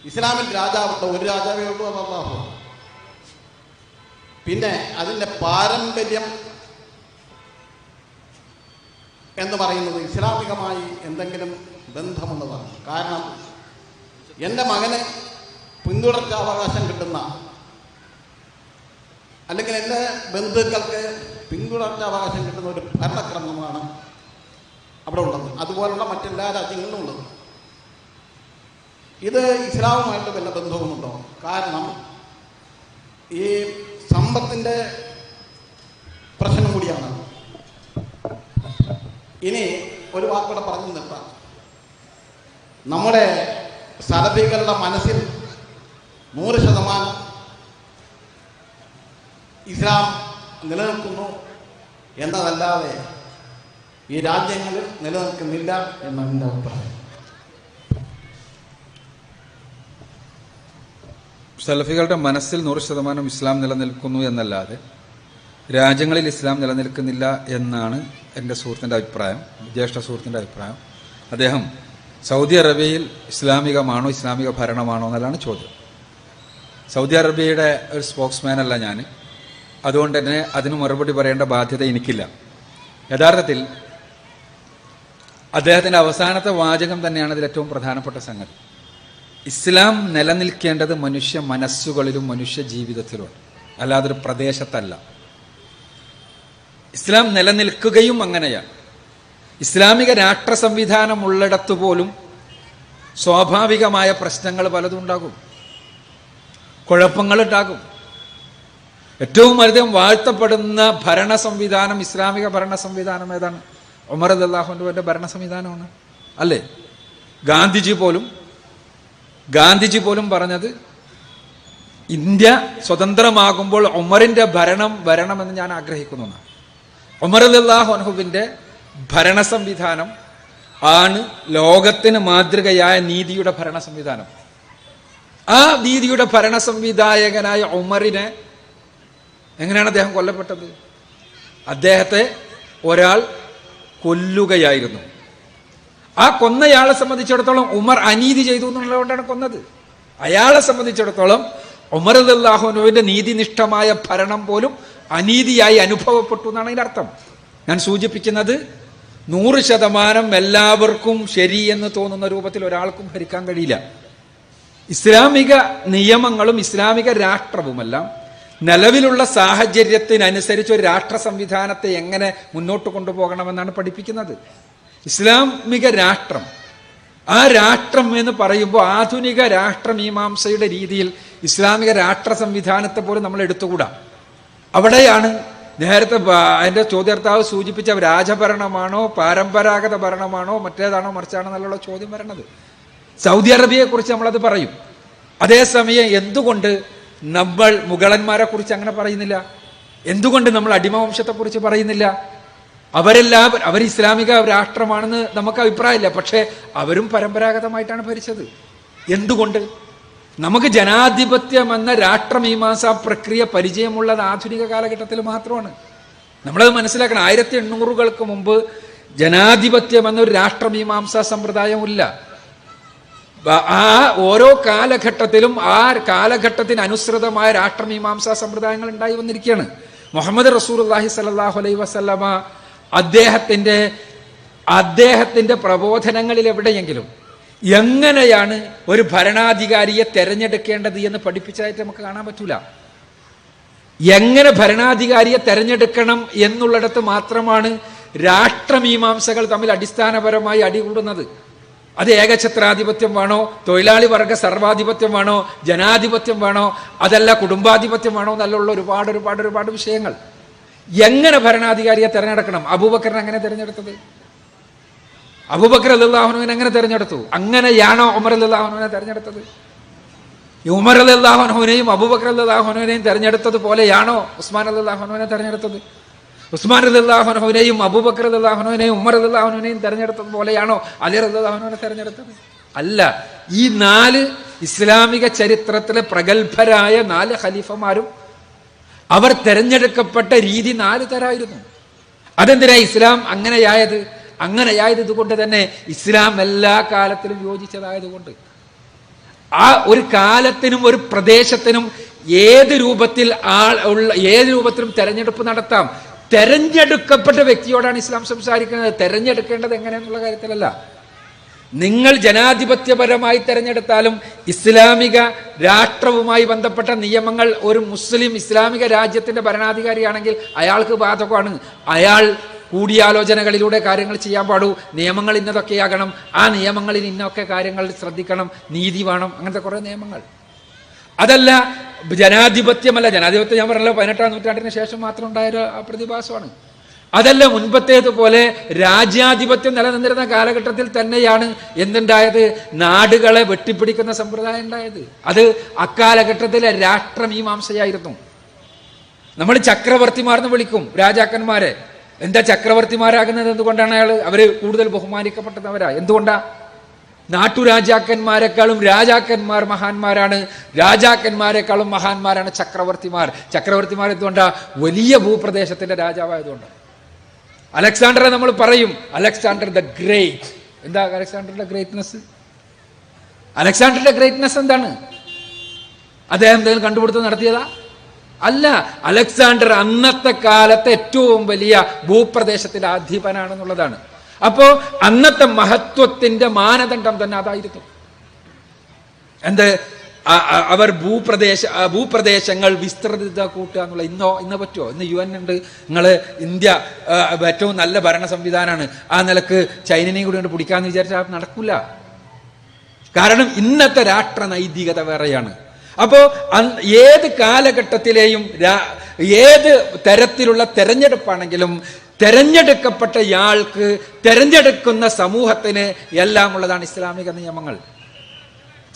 ഇസ്ലാമിൽ രാജാവുണ്ട്, ഒരു രാജാവേ ഉള്ളൂ, അത് അല്ലാഹു. പിന്നെ അതിൻ്റെ പാരമ്പര്യം എന്ന് പറയുന്നത് ഇസ്ലാമികമായി എന്തെങ്കിലും ബന്ധമുള്ളതാണ്. കാരണം എൻ്റെ മകന് പിന്തുടർച്ചാവകാശം കിട്ടുന്ന, അല്ലെങ്കിൽ എൻ്റെ ബന്ധുക്കൾക്ക് പിന്തുടർച്ചാവകാശം കിട്ടുന്ന ഒരു ഭരണക്രമമാണ് അവിടെ ഉള്ളത്. അതുപോലുള്ള മറ്റെല്ലാ രാജ്യങ്ങളിലും ഉള്ളത്. ഇത് ഇസ്ലാമുമായിട്ട് വല്ല ബന്ധവുമുണ്ടോ? കാരണം ഈ സമ്പത്തിൻ്റെ പ്രശ്നം കൂടിയാണ്. ഇനി ഒരു വാക്കൂടെ പറഞ്ഞു നിർത്താം. നമ്മുടെ സലഫികളുടെ മനസ്സിൽ 100% ഇസ്ലാം നിലനിൽക്കുന്നു എന്നതല്ലാതെ ഈ രാജ്യങ്ങളിൽ നിലനിൽക്കുന്നില്ല എന്നാണ് എൻ്റെ അഭിപ്രായം. സലഫികളുടെ മനസ്സിൽ 100% ഇസ്ലാം നിലനിൽക്കുന്നു എന്നല്ലാതെ രാജ്യങ്ങളിൽ ഇസ്ലാം നിലനിൽക്കുന്നില്ല എന്നാണ് എൻ്റെ സുഹൃത്തിൻ്റെ അഭിപ്രായം, ജ്യേഷ്ഠ സുഹൃത്തിൻ്റെ അഭിപ്രായം. അദ്ദേഹം സൗദി അറേബ്യയിൽ ഇസ്ലാമികമാണോ, ഇസ്ലാമിക ഭരണമാണോ എന്നല്ലാണ് ചോദ്യം. സൗദി അറേബ്യയുടെ ഒരു സ്പോക്സ്മാൻ അല്ല ഞാൻ, അതുകൊണ്ട് തന്നെ അതിന് മറുപടി പറയേണ്ട ബാധ്യത എനിക്കില്ല. യഥാർത്ഥത്തിൽ അദ്ദേഹത്തിൻ്റെ അവസാനത്തെ വാചകം തന്നെയാണ് ഇതിൽ ഏറ്റവും പ്രധാനപ്പെട്ട സംഗതി. ഇസ്ലാം നിലനിൽക്കേണ്ടത് മനുഷ്യ മനസ്സുകളിലും മനുഷ്യ ജീവിതത്തിലുമാണ്, അല്ലാതൊരു പ്രദേശത്തല്ല. ഇസ്ലാം നിലനിൽക്കുകയും അങ്ങനെയാണ്. ഇസ്ലാമിക രാഷ്ട്ര സംവിധാനം ഉള്ളിടത്തു പോലും സ്വാഭാവികമായ പ്രശ്നങ്ങൾ പലതും ഉണ്ടാകും, കുഴപ്പങ്ങളുണ്ടാകും. ഏറ്റവും അധികം വാഴ്ത്തപ്പെടുന്ന ഭരണ സംവിധാനം, ഇസ്ലാമിക ഭരണ സംവിധാനം ഏതാണ്? ഉമർ റളിയല്ലാഹു അൻഹുവിന്റെ ഭരണ സംവിധാനമാണ്, അല്ലേ? ഗാന്ധിജി പോലും പറഞ്ഞത് ഇന്ത്യ സ്വതന്ത്രമാകുമ്പോൾ ഉമറിന്റെ ഭരണം വരണമെന്ന് ഞാൻ ആഗ്രഹിക്കുന്നു. ഉമർ റളിയല്ലാഹു അൻഹുവിന്റെ ഭരണ സംവിധാനം ആണ് ലോകത്തിന് മാതൃകയായ നീതിയുടെ ഭരണ സംവിധാനം. ആ നീതിയുടെ ഭരണ സംവിധായകനായ ഉമറിനെ എങ്ങനെയാണ് അദ്ദേഹം കൊല്ലപ്പെട്ടത്? അദ്ദേഹത്തെ ഒരാൾ കൊല്ലുകയായിരുന്നു. ആ കൊന്നയാളെ സംബന്ധിച്ചിടത്തോളം ഉമർ അനീതി ചെയ്തു എന്നുള്ളതുകൊണ്ടാണ് കൊന്നത്. അയാളെ സംബന്ധിച്ചിടത്തോളം ഉമർ റളിയല്ലാഹു അൻഹുവിന്റെ നീതിനിഷ്ഠമായ ഭരണം പോലും അനീതിയായി അനുഭവപ്പെട്ടു എന്നാണ് അതിന്റെ അർത്ഥം. ഞാൻ സൂചിപ്പിക്കുന്നത് 100% എല്ലാവർക്കും ശരി എന്ന് തോന്നുന്ന രൂപത്തിൽ ഒരാൾക്കും ഭരിക്കാൻ കഴിയില്ല. ഇസ്ലാമിക നിയമങ്ങളും ഇസ്ലാമിക രാഷ്ട്രവുമെല്ലാം നിലവിലുള്ള സാഹചര്യത്തിനനുസരിച്ച് ഒരു രാഷ്ട്ര സംവിധാനത്തെ എങ്ങനെ മുന്നോട്ട് കൊണ്ടുപോകണമെന്നാണ് പഠിപ്പിക്കുന്നത്. ഇസ്ലാമിക രാഷ്ട്രം, ആ രാഷ്ട്രം എന്ന് പറയുമ്പോൾ ആധുനിക രാഷ്ട്രമീമാംസയുടെ രീതിയിൽ ഇസ്ലാമിക രാഷ്ട്ര സംവിധാനത്തെ പോലും നമ്മൾ എടുത്തുകൂടാ. അവിടെയാണ് നേരത്തെ അതിൻ്റെ ചോദ്യാർത്ഥാവ് സൂചിപ്പിച്ച രാജഭരണമാണോ പാരമ്പരാഗത ഭരണമാണോ മറ്റേതാണോ മറിച്ചാണോ എന്നുള്ള ചോദ്യം വരണത്. സൗദി അറേബ്യയെ കുറിച്ച് നമ്മളത് പറയും. അതേസമയം എന്തുകൊണ്ട് നമ്മൾ മുഗളന്മാരെ കുറിച്ച് അങ്ങനെ പറയുന്നില്ല? എന്തുകൊണ്ട് നമ്മൾ അടിമവംശത്തെക്കുറിച്ച് പറയുന്നില്ല? അവർ ഇസ്ലാമിക രാഷ്ട്രമാണെന്ന് നമുക്ക് അഭിപ്രായമില്ല, പക്ഷേ അവരും പരമ്പരാഗതമായിട്ടാണ് ഭരിച്ചത്. എന്തുകൊണ്ട്? നമുക്ക് ജനാധിപത്യം എന്ന രാഷ്ട്രമീമാംസാ പ്രക്രിയ പരിചയമുള്ളത് ആധുനിക കാലഘട്ടത്തിൽ മാത്രമാണ്. നമ്മളത് മനസ്സിലാക്കണം. 1800-കൾക്ക് മുമ്പ് ജനാധിപത്യം എന്നൊരു രാഷ്ട്രമീമാംസാ സമ്പ്രദായമില്ല. ആ ഓരോ കാലഘട്ടത്തിലും ആ കാലഘട്ടത്തിന് അനുസൃതമായ രാഷ്ട്രമീമാംസാ സമ്പ്രദായങ്ങൾ ഉണ്ടായി വന്നിരിക്കുകയാണ്. മുഹമ്മദ് റസൂലുള്ളാഹി സ്വല്ലല്ലാഹു അലൈഹി വസല്ലമ അദ്ദേഹത്തിന്റെ പ്രബോധനങ്ങളിൽ എവിടെയെങ്കിലും എങ്ങനെയാണ് ഒരു ഭരണാധികാരിയെ തെരഞ്ഞെടുക്കേണ്ടത് എന്ന് പഠിപ്പിച്ചതായിട്ട് നമുക്ക് കാണാൻ പറ്റൂല. എങ്ങനെ ഭരണാധികാരിയെ തെരഞ്ഞെടുക്കണം എന്നുള്ളിടത്ത് മാത്രമാണ് രാഷ്ട്രമീമാംസകൾ തമ്മിൽ അടിസ്ഥാനപരമായി അടികൂടുന്നത്. അത് ഏകഛത്രാധിപത്യം വേണോ, തൊഴിലാളി വർഗ സർവാധിപത്യം വേണോ, ജനാധിപത്യം വേണോ, അതല്ല കുടുംബാധിപത്യം വേണോ എന്നുള്ള ഒരുപാട് വിഷയങ്ങൾ. എങ്ങനെ ഭരണാധികാരിയെ തെരഞ്ഞെടുക്കണം? അബൂബക്കറിനെ എങ്ങനെ തെരഞ്ഞെടുത്തത്? അബൂബക്കർ റളിയല്ലാഹു അൻഹുവിനെ എങ്ങനെ തെരഞ്ഞെടുത്തു? അങ്ങനെയാണോ ഉമർ റളിയല്ലാഹു അൻഹുവിനെ തെരഞ്ഞെടുത്തത്? ഉമർ റളിയല്ലാഹു അൻഹുവിനെയും അബൂബക്കർ റളിയല്ലാഹു അൻഹുവിനെയും തെരഞ്ഞെടുത്തത് പോലെയാണോ ഉസ്മാൻ റളിയല്ലാഹു അൻഹുവിനെ തെരഞ്ഞെടുത്തത്? ഉസ്മാൻ റളിയല്ലാഹു അൻഹുവിനെയും അബൂബക്കർ റളിയല്ലാഹു അൻഹുവിനെയും ഉമർ റളിയല്ലാഹു അൻഹുവിനെയും തെരഞ്ഞെടുത്തത് പോലെയാണോ അലി റളിയല്ലാഹു അൻഹുവിനെ തെരഞ്ഞെടുത്തത്? അല്ല. ഈ 4 ഇസ്ലാമിക ചരിത്രത്തിലെ പ്രഗത്ഭരായ 4 ഖലീഫമാരും അവർ തെരഞ്ഞെടുക്കപ്പെട്ട രീതി 4 തരായിരുന്നു. അതെന്തിനാ ഇസ്ലാം അങ്ങനെയായത് ഇതുകൊണ്ട് തന്നെ. ഇസ്ലാം എല്ലാ കാലത്തിലും യോജിച്ചതായതുകൊണ്ട്. ആ ഒരു കാലത്തിനും ഒരു പ്രദേശത്തിനും ഏത് രൂപത്തിലും തെരഞ്ഞെടുപ്പ് നടത്താം. തെരഞ്ഞെടുക്കപ്പെട്ട വ്യക്തിയോടാണ് ഇസ്ലാം സംസാരിക്കുന്നത്. തെരഞ്ഞെടുക്കേണ്ടത് എങ്ങനെയെന്നുള്ള കാര്യത്തിലല്ല. നിങ്ങൾ ജനാധിപത്യപരമായി തെരഞ്ഞെടുത്താലും ഇസ്ലാമിക രാഷ്ട്രവുമായി ബന്ധപ്പെട്ട നിയമങ്ങൾ ഒരു മുസ്ലിം ഇസ്ലാമിക രാജ്യത്തിന്റെ ഭരണാധികാരിയാണെങ്കിൽ അയാൾക്ക് ബാധകമാണ്. അയാൾ കൂടിയാലോചനകളിലൂടെ കാര്യങ്ങൾ ചെയ്യാൻ പാടൂ. നിയമങ്ങൾ ഇന്നതൊക്കെയാകണം, ആ നിയമങ്ങളിൽ ഇന്നൊക്കെ കാര്യങ്ങൾ ശ്രദ്ധിക്കണം, നീതി വേണം, അങ്ങനത്തെ കുറേ നിയമങ്ങൾ. അതല്ല ജനാധിപത്യമല്ല. ജനാധിപത്യം ഞാൻ പറഞ്ഞല്ലോ 18-ാം നൂറ്റാണ്ടിന് ശേഷം മാത്രം ഉണ്ടായ ഒരു പ്രതിഭാസമാണ്. അതല്ല മുൻപത്തേതുപോലെ രാജ്യാധിപത്യം നിലനിന്നിരുന്ന കാലഘട്ടത്തിൽ തന്നെയാണ് എന്തുണ്ടായത്? നാടുകളെ വെട്ടിപ്പിടിക്കുന്ന സമ്പ്രദായം ഉണ്ടായത്. അത് അക്കാലഘട്ടത്തിലെ രാഷ്ട്രമീമാംസയായിരുന്നു. നമ്മൾ ചക്രവർത്തിമാർന്ന് വിളിക്കും രാജാക്കന്മാരെ. എന്താ ചക്രവർത്തിമാരാകുന്നത്? എന്തുകൊണ്ടാണ് അവര് കൂടുതൽ ബഹുമാനിക്കപ്പെട്ടവരാ? എന്തുകൊണ്ടാ? നാട്ടുരാജാക്കന്മാരെക്കാളും രാജാക്കന്മാർ മഹാന്മാരാണ്, രാജാക്കന്മാരെക്കാളും മഹാന്മാരാണ് ചക്രവർത്തിമാർ. ചക്രവർത്തിമാർ എന്തുകൊണ്ടാ? വലിയ ഭൂപ്രദേശത്തിന്റെ രാജാവായതുകൊണ്ട്. അലക്സാണ്ടറെ നമ്മൾ പറയും അലക്സാണ്ടർ ദ ഗ്രേറ്റ്. എന്താ അലക്സാണ്ടറുടെ ഗ്രേറ്റ്നെസ്? അലക്സാണ്ടറുടെ ഗ്രേറ്റ്നെസ് എന്താണ്? അദ്ദേഹം എന്തെങ്കിലും കണ്ടുപിടുത്തം നടത്തിയതാ? അല്ല. അലക്സാണ്ടർ അന്നത്തെ കാലത്തെ ഏറ്റവും വലിയ ഭൂപ്രദേശത്തിന്റെ അധിപനാണെന്നുള്ളതാണ്. അപ്പോ അന്നത്തെ മഹത്വത്തിന്റെ മാനദണ്ഡം തന്നെ അതായിരുന്നു. എന്ത്? അവർ ഭൂപ്രദേശങ്ങൾ വിസ്തൃത കൂട്ടുക എന്നുള്ള. ഇന്ന് പറ്റുമോ? ഇന്ന് UN ഉണ്ട്, നിങ്ങൾ ഇന്ത്യ ഏറ്റവും നല്ല ഭരണ സംവിധാനമാണ്, ആ നിലക്ക് ചൈനനെയും കൂടി കൊണ്ട് പിടിക്കാന്ന് വിചാരിച്ചാൽ നടക്കില്ല. കാരണം ഇന്നത്തെ രാഷ്ട്ര നൈതികത വേറെയാണ്. അപ്പോ ഏത് കാലഘട്ടത്തിലെയും ഏത് തരത്തിലുള്ള തെരഞ്ഞെടുപ്പാണെങ്കിലും തെരഞ്ഞെടുക്കപ്പെട്ടയാൾക്ക് തെരഞ്ഞെടുക്കുന്ന സമൂഹത്തിന് എല്ലാം ഉള്ളതാണ് ഇസ്ലാമിക നിയമങ്ങൾ.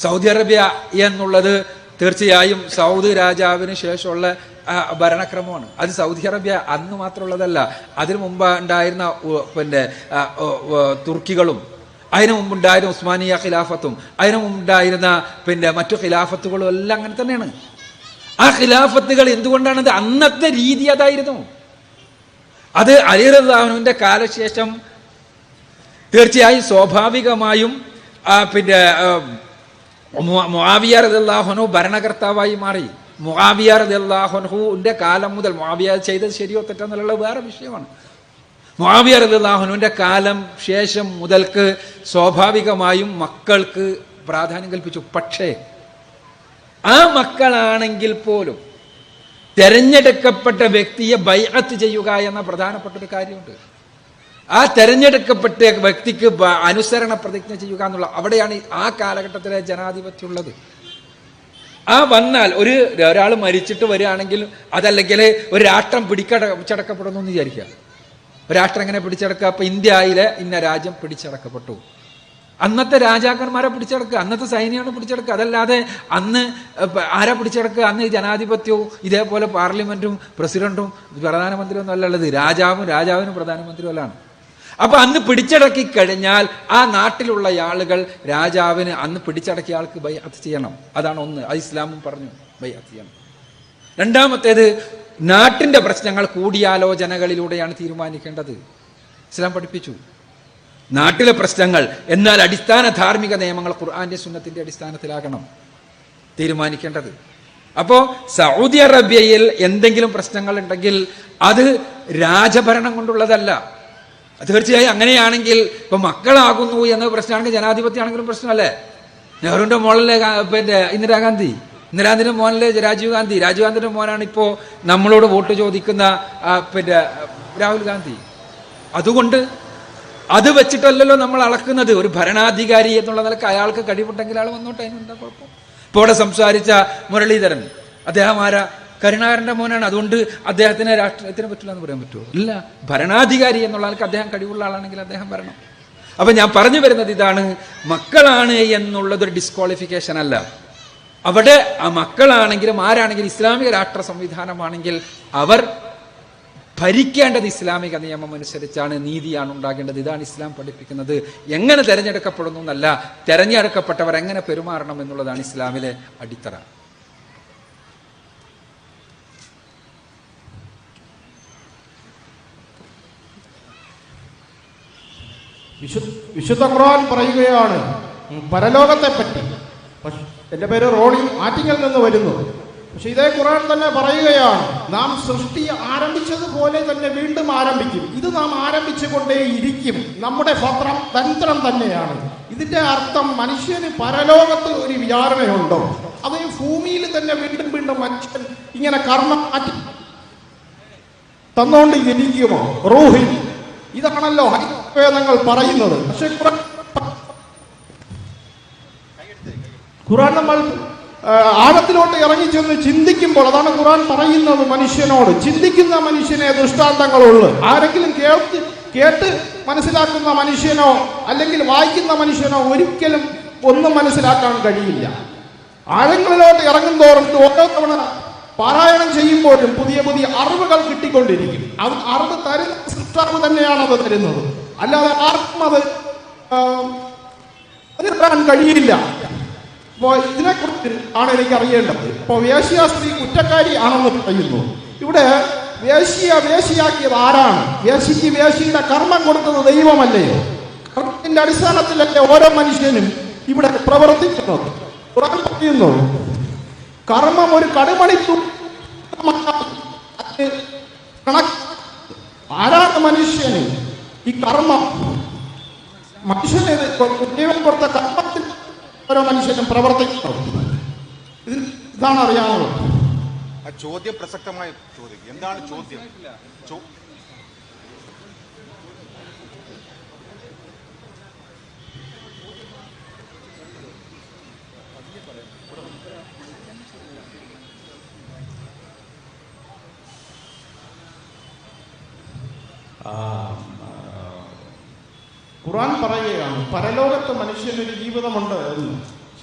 സൗദി അറേബ്യ എന്നുള്ളത് തീർച്ചയായും സൗദി രാജാവിന് ശേഷമുള്ള ഭരണക്രമമാണ്. അത് സൗദി അറേബ്യ അന്ന് മാത്രമുള്ളതല്ല, അതിനു മുമ്പ് ഉണ്ടായിരുന്ന തുർക്കികളും, അതിനു മുമ്പുണ്ടായിരുന്ന ഉസ്മാനിയ ഖിലാഫത്തും, അതിനു മുമ്പുണ്ടായിരുന്ന മറ്റു ഖിലാഫത്തുകളും എല്ലാം അങ്ങനെ തന്നെയാണ്. ആ ഖിലാഫത്തുകൾ എന്തുകൊണ്ടാണത്? അന്നത്തെ രീതി അതായിരുന്നു. അത് അലി റളിയല്ലാഹുവിന്റെ കാലശേഷം തീർച്ചയായും സ്വാഭാവികമായും മുആവിയ റളിയല്ലാഹു അൻഹു ഭരണകർത്താവായി മാറി. മുആവിയ റളിയല്ലാഹു അൻഹുവിന്റെ കാലം മുതൽ, മുആവിയ ചെയ്തത് ശരിയോ തെറ്റെന്നുള്ളത് വേറെ വിഷയമാണ്. മുആവിയ റളിയല്ലാഹു അൻഹുവിന്റെ കാലം ശേഷം മുതൽക്ക് സ്വാഭാവികമായും മക്കൾക്ക് പ്രാധാന്യം കൽപ്പിച്ചു. പക്ഷേ ആ മക്കളാണെങ്കിൽ പോലും തെരഞ്ഞെടുക്കപ്പെട്ട വ്യക്തിയെ ബൈഅത്ത് ചെയ്യുക എന്ന പ്രധാനപ്പെട്ട ഒരു കാര്യമുണ്ട്. ആ തെരഞ്ഞെടുക്കപ്പെട്ട വ്യക്തിക്ക് അനുസരണ പ്രതിജ്ഞ ചെയ്യുക എന്നുള്ള, അവിടെയാണ് ആ കാലഘട്ടത്തിലെ ജനാധിപത്യം ഉള്ളത്. ആ വന്നാൽ ഒരാൾ മരിച്ചിട്ട് വരികയാണെങ്കിൽ, അതല്ലെങ്കിൽ ഒരു രാഷ്ട്രം പിടിച്ചടക്കപ്പെടുന്നു എന്ന് വിചാരിക്കുക. ഒരു രാഷ്ട്രം എങ്ങനെ പിടിച്ചടക്കുക? അപ്പൊ ഇന്ത്യയിലെ ഇന്ന രാജ്യം പിടിച്ചടക്കപ്പെട്ടു. അന്നത്തെ രാജാക്കന്മാരെ പിടിച്ചടക്കുക, അന്നത്തെ സൈന്യമാണ് പിടിച്ചടക്കുക. അതല്ലാതെ അന്ന് ആരാ പിടിച്ചടക്കുക? അന്ന് ജനാധിപത്യവും ഇതേപോലെ പാർലമെന്റും പ്രസിഡന്റും പ്രധാനമന്ത്രിയും ഒന്നും അല്ല ഉള്ളത്. രാജാവിനും പ്രധാനമന്ത്രിയും അല്ലാണ്. അപ്പൊ അന്ന് പിടിച്ചടക്കി കഴിഞ്ഞാൽ ആ നാട്ടിലുള്ള ആളുകൾ രാജാവിന് അന്ന് പിടിച്ചടക്കിയ ആൾക്ക് ബൈഅത്ത് ചെയ്യണം. അതാണ് ഒന്ന്. അത് ഇസ്ലാമും പറഞ്ഞു ബൈഅത്ത് ചെയ്യണം. രണ്ടാമത്തേത്, നാട്ടിന്റെ പ്രശ്നങ്ങൾ കൂടിയാലോചനകളിലൂടെയാണ് തീരുമാനിക്കേണ്ടത്. ഇസ്ലാം പഠിപ്പിച്ചു നാട്ടിലെ പ്രശ്നങ്ങൾ. എന്നാൽ അടിസ്ഥാന ധാർമ്മിക നിയമങ്ങൾ ഖുർആന്റെ സുന്നത്തിന്റെ അടിസ്ഥാനത്തിലാകണം തീരുമാനിക്കേണ്ടത്. അപ്പോ സൗദി അറേബ്യയിൽ എന്തെങ്കിലും പ്രശ്നങ്ങൾ ഉണ്ടെങ്കിൽ അത് രാജഭരണം കൊണ്ടുള്ളതല്ല. തീർച്ചയായും അങ്ങനെയാണെങ്കിൽ ഇപ്പൊ മക്കളാകുന്നു എന്ന പ്രശ്നമാണെങ്കിൽ ജനാധിപത്യമാണെങ്കിലും പ്രശ്നമല്ലേ? നെഹ്റുവിന്റെ മോളല്ലേ ഇന്ദിരാഗാന്ധിന്റെ മോനല്ലേ രാജീവ് ഗാന്ധിയുടെ മോനാണ് ഇപ്പോ നമ്മളോട് വോട്ട് ചോദിക്കുന്ന രാഹുൽ ഗാന്ധി. അതുകൊണ്ട് അത് വെച്ചിട്ടല്ലല്ലോ നമ്മൾ അളക്കുന്നത്. ഒരു ഭരണാധികാരി എന്നുള്ള നിലക്ക് അയാൾക്ക് കഴിവുണ്ടെങ്കിൽ ആൾ വന്നോട്ടെ, അതിനെന്താ കുഴപ്പം? ഇപ്പോൾ ഇവിടെ സംസാരിച്ച മുരളീധരൻ, അദ്ദേഹം ആരാ? കരുണാകരന്റെ മോനാണ്. അതുകൊണ്ട് അദ്ദേഹത്തിന് രാഷ്ട്രീയത്തിന് പറ്റില്ല എന്ന് പറയാൻ പറ്റുമോ? ഇല്ല. ഭരണാധികാരി എന്നുള്ള ആൾക്ക് അദ്ദേഹം കഴിവുള്ള ആളാണെങ്കിൽ അദ്ദേഹം വരണം. അപ്പൊ ഞാൻ പറഞ്ഞു വരുന്നത് ഇതാണ്, മക്കളാണ് എന്നുള്ളതൊരു ഡിസ്ക്വാളിഫിക്കേഷൻ അല്ല. അവിടെ ആ മക്കളാണെങ്കിലും ആരാണെങ്കിലും ഇസ്ലാമിക രാഷ്ട്ര സംവിധാനമാണെങ്കിൽ അവർ ഭരിക്കേണ്ടത് ഇസ്ലാമിക നിയമം അനുസരിച്ചാണ്, നീതിയാണ് ഉണ്ടാകേണ്ടത്. ഇതാണ് ഇസ്ലാം പഠിപ്പിക്കുന്നത്. എങ്ങനെ തെരഞ്ഞെടുക്കപ്പെടുന്നു എന്നല്ല, തെരഞ്ഞെടുക്കപ്പെട്ടവർ എങ്ങനെ പെരുമാറണം എന്നുള്ളതാണ് ഇസ്ലാമിലെ അടിത്തറ. വിശുദ്ധ ഖുർആൻ പറയുകയാണ് പരലോകത്തെ പറ്റി. എൻ്റെ പേര് റോണി, ആറ്റിങ്ങൽ നിന്ന് വരുന്നു. പക്ഷെ ഇതേ ഖുർആൻ തന്നെ പറയുകയാണ്, നാം സൃഷ്ടി ആരംഭിച്ചതുപോലെ തന്നെ വീണ്ടും ആരംഭിക്കും. ഇത് നാം ആരംഭിച്ചു കൊണ്ടേയിരിക്കും. നമ്മുടെ തന്ത്രം തന്നെയാണ്. ഇതിന്റെ അർത്ഥം മനുഷ്യന് പരലോകത്ത് ഒരു വിചാരണയുണ്ടോ? അതേ ഭൂമിയിൽ തന്നെ വീണ്ടും വീണ്ടും മനുഷ്യൻ ഇങ്ങനെ കർമ്മം മാറ്റി തന്നോണ്ട് ഇരിക്കുമോ? റൂഹിൽ ഇതാണല്ലോ വേദങ്ങൾ പറയുന്നത്. പക്ഷെ ഖുർആൻ നമ്മൾ ആഴത്തിലോട്ട് ഇറങ്ങിച്ചെന്ന് ചിന്തിക്കുമ്പോൾ, അതാണ് ഖുർആൻ പറയുന്നത് മനുഷ്യനോട്. ചിന്തിക്കുന്ന മനുഷ്യനെ ദൃഷ്ടാന്തങ്ങളുള്ളു. ആരെങ്കിലും കേട്ട് മനസ്സിലാക്കുന്ന മനുഷ്യനോ അല്ലെങ്കിൽ വായിക്കുന്ന മനുഷ്യനോ ഒരിക്കലും ഒന്നും മനസ്സിലാക്കാൻ കഴിയില്ല. ആഴങ്ങളിലോട്ട് ഇറങ്ങുന്തോറും ഓരോ തവണ പാരായണം ചെയ്യുമ്പോഴും പുതിയ പുതിയ അറിവുകൾ കിട്ടിക്കൊണ്ടിരിക്കും. അത് അറിവ് തരുന്ന സൃഷ്ടാവ് തന്നെയാണ് അത് തരുന്നത്. അല്ലാതെ ആർക്കും അത് അതിനെത്താൻ കഴിയില്ല. അപ്പോൾ ഇതിനെക്കുറിച്ച് ആണ് എനിക്ക് അറിയേണ്ടത്. ഇപ്പോൾ വേശ്യ സ്ത്രീ കുറ്റക്കാരി ആണെന്ന് പറയുന്നു. ഇവിടെ വേശ്യയാക്കിയത് ആരാണ്? വേശ്യയ്ക്ക് വേശ്യയുടെ കർമ്മം കൊടുത്തത് ദൈവമല്ലയോ? കർമ്മത്തിന്റെ അടിസ്ഥാനത്തിലല്ലേ ഓരോ മനുഷ്യനും ഇവിടെ പ്രവർത്തിക്കുന്നത്? ഖുർആൻ പറയുന്നു, കർമ്മം ഒരു കടുമണിത്തു. ആരാണ് മനുഷ്യന് ഈ കർമ്മം? മനുഷ്യന് ദൈവം കൊടുത്ത കർമ്മത്തിൽ ഓരോ മനുഷ്യനും പ്രവർത്തിക്കണം. ഇതാണ് അറിയാനുള്ളത്. ആ ചോദ്യം പ്രസക്തമായ ചോദ്യം. എന്താണ് ചോദ്യം? ഖുർആൻ പറയുകയാണ് പരലോകത്ത് മനുഷ്യനൊരു ജീവിതമുണ്ട് എന്ന്.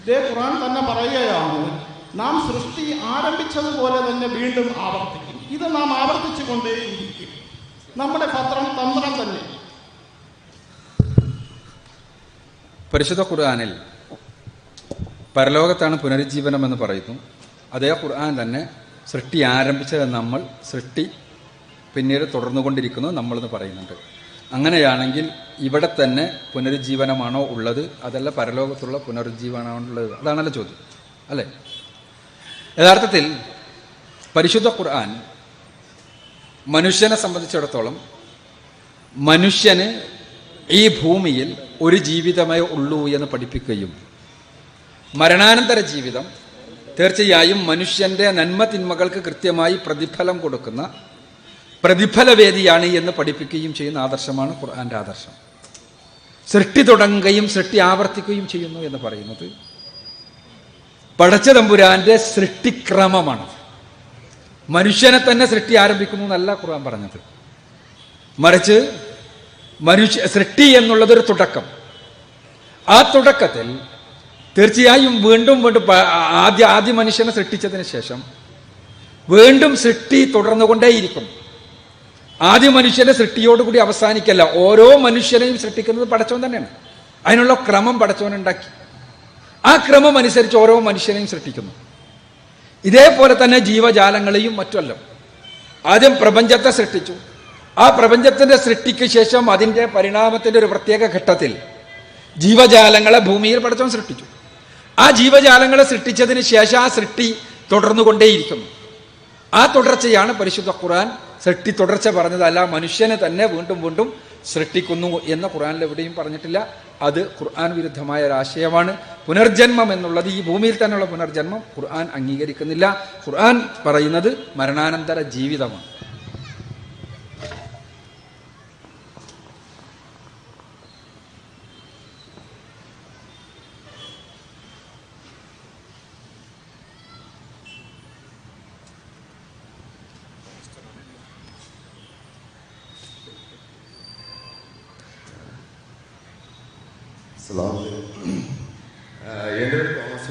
ഇതേ ഖുർആൻ തന്നെ പറയുകയാണ് നാം സൃഷ്ടി ആരംഭിച്ചതുപോലെ തന്നെ വീണ്ടും ആവർത്തിക്കും. ഇത് നാം ആവർത്തിച്ചു കൊണ്ടേയിരിക്കും. നമ്മുടെ തന്ത്രം തന്നെ. പരിശുദ്ധ ഖുർആനിൽ പരലോകത്താണ് പുനരുജ്ജീവനം എന്ന് പറയുന്നു. അതേ ഖുർആൻ തന്നെ സൃഷ്ടി ആരംഭിച്ചത് നമ്മൾ, സൃഷ്ടി പിന്നീട് തുടർന്നുകൊണ്ടിരിക്കുന്നു നമ്മളെന്ന് പറയുന്നുണ്ട്. അങ്ങനെയാണെങ്കിൽ ഇവിടെ തന്നെ പുനരുജ്ജീവനമാണോ ഉള്ളത്, അതല്ല പരലോകത്തുള്ള പുനരുജ്ജീവനമാണോ ഉള്ളത്? അതാണല്ലോ ചോദ്യം, അല്ലേ? യഥാർത്ഥത്തിൽ പരിശുദ്ധ ഖുർആൻ മനുഷ്യനെ സംബന്ധിച്ചിടത്തോളം മനുഷ്യന് ഈ ഭൂമിയിൽ ഒരു ജീവിതമേ ഉള്ളൂ എന്ന് പഠിപ്പിക്കുകയും മരണാനന്തര ജീവിതം തീർച്ചയായും മനുഷ്യൻ്റെ നന്മ തിന്മകൾക്ക് കൃത്യമായി പ്രതിഫലം കൊടുക്കുന്ന പ്രതിഫലവേദിയാണ് എന്ന് പഠിപ്പിക്കുകയും ചെയ്യുന്ന ആദർശമാണ് ഖുർആൻ്റെ ആദർശം. സൃഷ്ടി തുടങ്ങുകയും സൃഷ്ടി ആവർത്തിക്കുകയും ചെയ്യുന്നു എന്ന് പറയുന്നത് പടച്ച തമ്പുരാന്റെ സൃഷ്ടിക്രമമാണ്. മനുഷ്യനെ തന്നെ സൃഷ്ടി ആരംഭിക്കുന്നു എന്നല്ല ഖുർആൻ പറഞ്ഞത്. മറിച്ച് സൃഷ്ടി എന്നുള്ളതൊരു തുടക്കം. ആ തുടക്കത്തിൽ തീർച്ചയായും വീണ്ടും ആദ്യ മനുഷ്യനെ സൃഷ്ടിച്ചതിന് ശേഷം വീണ്ടും സൃഷ്ടി തുടർന്നുകൊണ്ടേയിരിക്കും. ആദ്യ മനുഷ്യന്റെ സൃഷ്ടിയോടുകൂടി അവസാനിക്കല്ല. ഓരോ മനുഷ്യനെയും സൃഷ്ടിക്കുന്നത് പടച്ചവൻ തന്നെയാണ്. അതിനുള്ള ക്രമം പടച്ചവൻ ഉണ്ടാക്കി. ആ ക്രമം അനുസരിച്ച് ഓരോ മനുഷ്യനെയും സൃഷ്ടിക്കുന്നു. ഇതേപോലെ തന്നെ ജീവജാലങ്ങളെയും മറ്റുമല്ലോ. ആദ്യം പ്രപഞ്ചത്തെ സൃഷ്ടിച്ചു. ആ പ്രപഞ്ചത്തിന്റെ സൃഷ്ടിക്ക് ശേഷം അതിൻ്റെ പരിണാമത്തിന്റെ ഒരു പ്രത്യേക ഘട്ടത്തിൽ ജീവജാലങ്ങളെ ഭൂമിയിൽ പടച്ചവൻ സൃഷ്ടിച്ചു. ആ ജീവജാലങ്ങളെ സൃഷ്ടിച്ചതിന് ശേഷം ആ സൃഷ്ടി തുടർന്നുകൊണ്ടേയിരിക്കുന്നു. ആ തുടർച്ചയാണ് പരിശുദ്ധ ഖുർആൻ സൃഷ്ടി തുടർച്ച പറഞ്ഞതല്ല മനുഷ്യനെ തന്നെ വീണ്ടും വീണ്ടും സൃഷ്ടിക്കുന്നു എന്ന് ഖുർആനിൽ എവിടെയും പറഞ്ഞിട്ടില്ല. അത് ഖുർആൻ വിരുദ്ധമായ ഒരാശയമാണ്. പുനർജന്മം എന്നുള്ളത്, ഈ ഭൂമിയിൽ തന്നെയുള്ള പുനർജന്മം ഖുർആൻ അംഗീകരിക്കുന്നില്ല. ഖുർആൻ പറയുന്നത് മരണാനന്തര ജീവിതമാണ്. എൻ്റെ ഒരു തോമസ്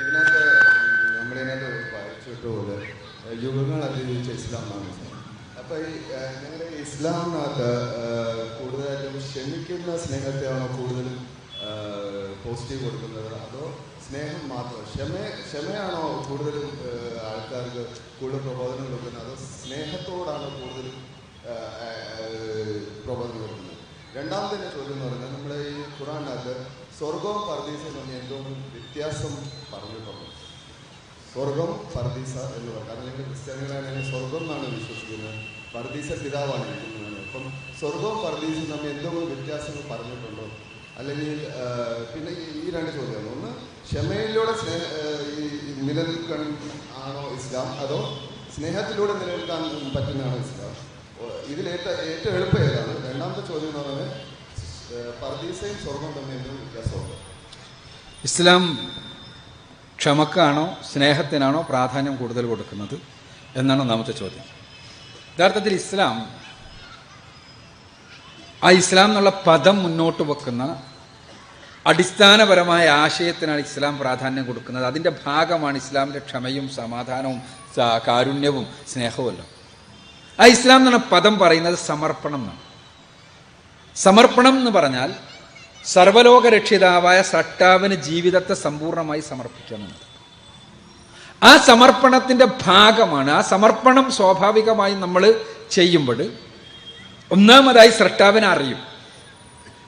ഇതിനകത്ത് നമ്മളിതിനകത്ത് വായിച്ചു വിട്ടുപോലെ യുഗങ്ങൾ അതിജീവിച്ച ഇസ്ലാമാണ്. അപ്പോൾ ഈ ഞങ്ങളുടെ ഇസ്ലാമിനകത്ത് കൂടുതലായിട്ടും ക്ഷമിക്കുന്ന സ്നേഹത്തെയാണോ കൂടുതലും പോസിറ്റീവ് കൊടുക്കുന്നത്, അതോ സ്നേഹം മാത്രം ക്ഷമയാണോ കൂടുതലും ആൾക്കാർക്ക് കൂടുതൽ പ്രബോധനം കൊടുക്കുന്നത്, അതോ സ്നേഹത്തോടാണോ കൂടുതലും പ്രബോധനം കൊടുക്കുന്നത്? രണ്ടാമത്തെ ചോദ്യം എന്ന് പറയുന്നത്, നമ്മുടെ ഈ ഖുർആനകത്ത് സ്വർഗവും പർദീസയും തമ്മിൽ എന്തോ വ്യത്യാസം പറഞ്ഞിട്ടുണ്ട്. സ്വർഗം പർദീസ എന്ന് പറയും. കാരണം ഞങ്ങൾ ക്രിസ്ത്യാനികളാണെങ്കിൽ സ്വർഗം എന്നാണ് വിശ്വസിക്കുന്നത്, പർദീസ പിതാവാണ് ഇരിക്കുന്നത്. അപ്പം സ്വർഗവും പർദീസയും തമ്മിൽ എന്തോ വ്യത്യാസങ്ങൾ പറഞ്ഞിട്ടുണ്ടോ? അല്ലെങ്കിൽ പിന്നെ ഈ രണ്ട് ചോദ്യമാണ്. ഒന്ന്, ക്ഷമയിലൂടെ നിലനിൽക്കാൻ ആണോ ഇസ്ലാം, അതോ സ്നേഹത്തിലൂടെ നിലനിൽക്കാൻ പറ്റുന്നതാണോ ഇസ്ലാം? ഏറ്റവും എളുപ്പം ഏതാണ്? രണ്ടാമത്തെ ചോദ്യം എന്ന് പറയുന്നത്, പർദീസയും സ്വർഗം തമ്മിൽ എന്തെങ്കിലും വ്യത്യാസമുണ്ട്? ഇസ്ലാം ക്ഷമക്കാണോ സ്നേഹത്തിനാണോ പ്രാധാന്യം കൂടുതൽ കൊടുക്കുന്നത് എന്നാണ് ഒന്നാമത്തെ ചോദ്യം. യഥാർത്ഥത്തിൽ ഇസ്ലാം എന്നുള്ള പദം മുന്നോട്ട് വെക്കുന്ന അടിസ്ഥാനപരമായ ആശയത്തിനാണ് ഇസ്ലാം പ്രാധാന്യം കൊടുക്കുന്നത്. അതിൻ്റെ ഭാഗമാണ് ഇസ്ലാമിൻ്റെ ക്ഷമയും സമാധാനവും കാരുണ്യവും സ്നേഹവുമല്ലോ. ഇസ്ലാം എന്ന പദം പറയുന്നത് സമർപ്പണം എന്നാണ്. സമർപ്പണം എന്ന് പറഞ്ഞാൽ സർവലോക രക്ഷിതാവായ സട്ടാവിന് ജീവിതത്തെ സമ്പൂർണ്ണമായി സമർപ്പിക്കുന്നത്. ആ സമർപ്പണത്തിന്റെ ഭാഗമാണ്. ആ സമർപ്പണം സ്വാഭാവികമായും നമ്മൾ ചെയ്യുമ്പോൾ ഒന്നാമതായി സൃഷ്ടാവിനെ അറിയും.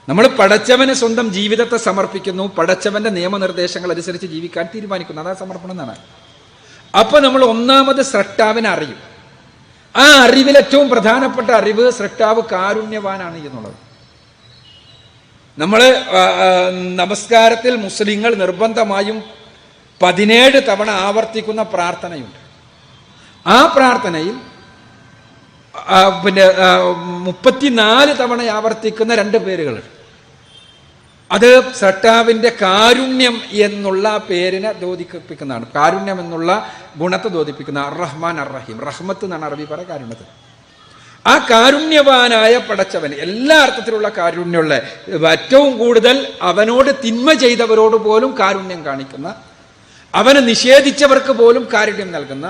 നമ്മൾ പടച്ചവന് സ്വന്തം ജീവിതത്തെ സമർപ്പിക്കുന്നു, പടച്ചവന്റെ നിയമനിർദ്ദേശങ്ങൾ അനുസരിച്ച് ജീവിക്കാൻ തീരുമാനിക്കുന്നു. അതാ സമർപ്പണം എന്നാണ്. അപ്പൊ നമ്മൾ ഒന്നാമത് സൃഷ്ടാവിനെ അറിയും. ആ അറിവിൽ ഏറ്റവും പ്രധാനപ്പെട്ട അറിവ് സൃഷ്ടാവ് കാരുണ്യവാനാണ് എന്നുള്ളത്. നമ്മൾ നമസ്കാരത്തിൽ മുസ്ലിങ്ങൾ നിർബന്ധമായും 17 തവണ ആവർത്തിക്കുന്ന പ്രാർത്ഥനയുണ്ട്. ആ പ്രാർത്ഥനയിൽ 34 തവണ ആവർത്തിക്കുന്ന 2 പേരുകളുണ്ട്. അത് സട്ടാവിന്റെ കാരുണ്യം എന്നുള്ള പേരിനെ ദ്യോതിപ്പിക്കുന്നതാണ്. കാരുണ്യം എന്നുള്ള ഗുണത്തെ ദ്യോതിപ്പിക്കുന്ന അർ-റഹ്മാൻ അർ-റഹീം. റഹ്മത്ത് എന്നാണ് അറബി പറ കാരുണ്യത്തിൽ. ആ കാരുണ്യവാനായ പടച്ചവൻ, എല്ലാ അർത്ഥത്തിലുള്ള കാരുണ്യമുള്ള, ഏറ്റവും കൂടുതൽ അവനോട് തിന്മ ചെയ്തവരോട് പോലും കാരുണ്യം കാണിക്കുന്ന, അവനെ നിഷേധിച്ചവർക്ക് പോലും കാരുണ്യം നൽകുന്ന,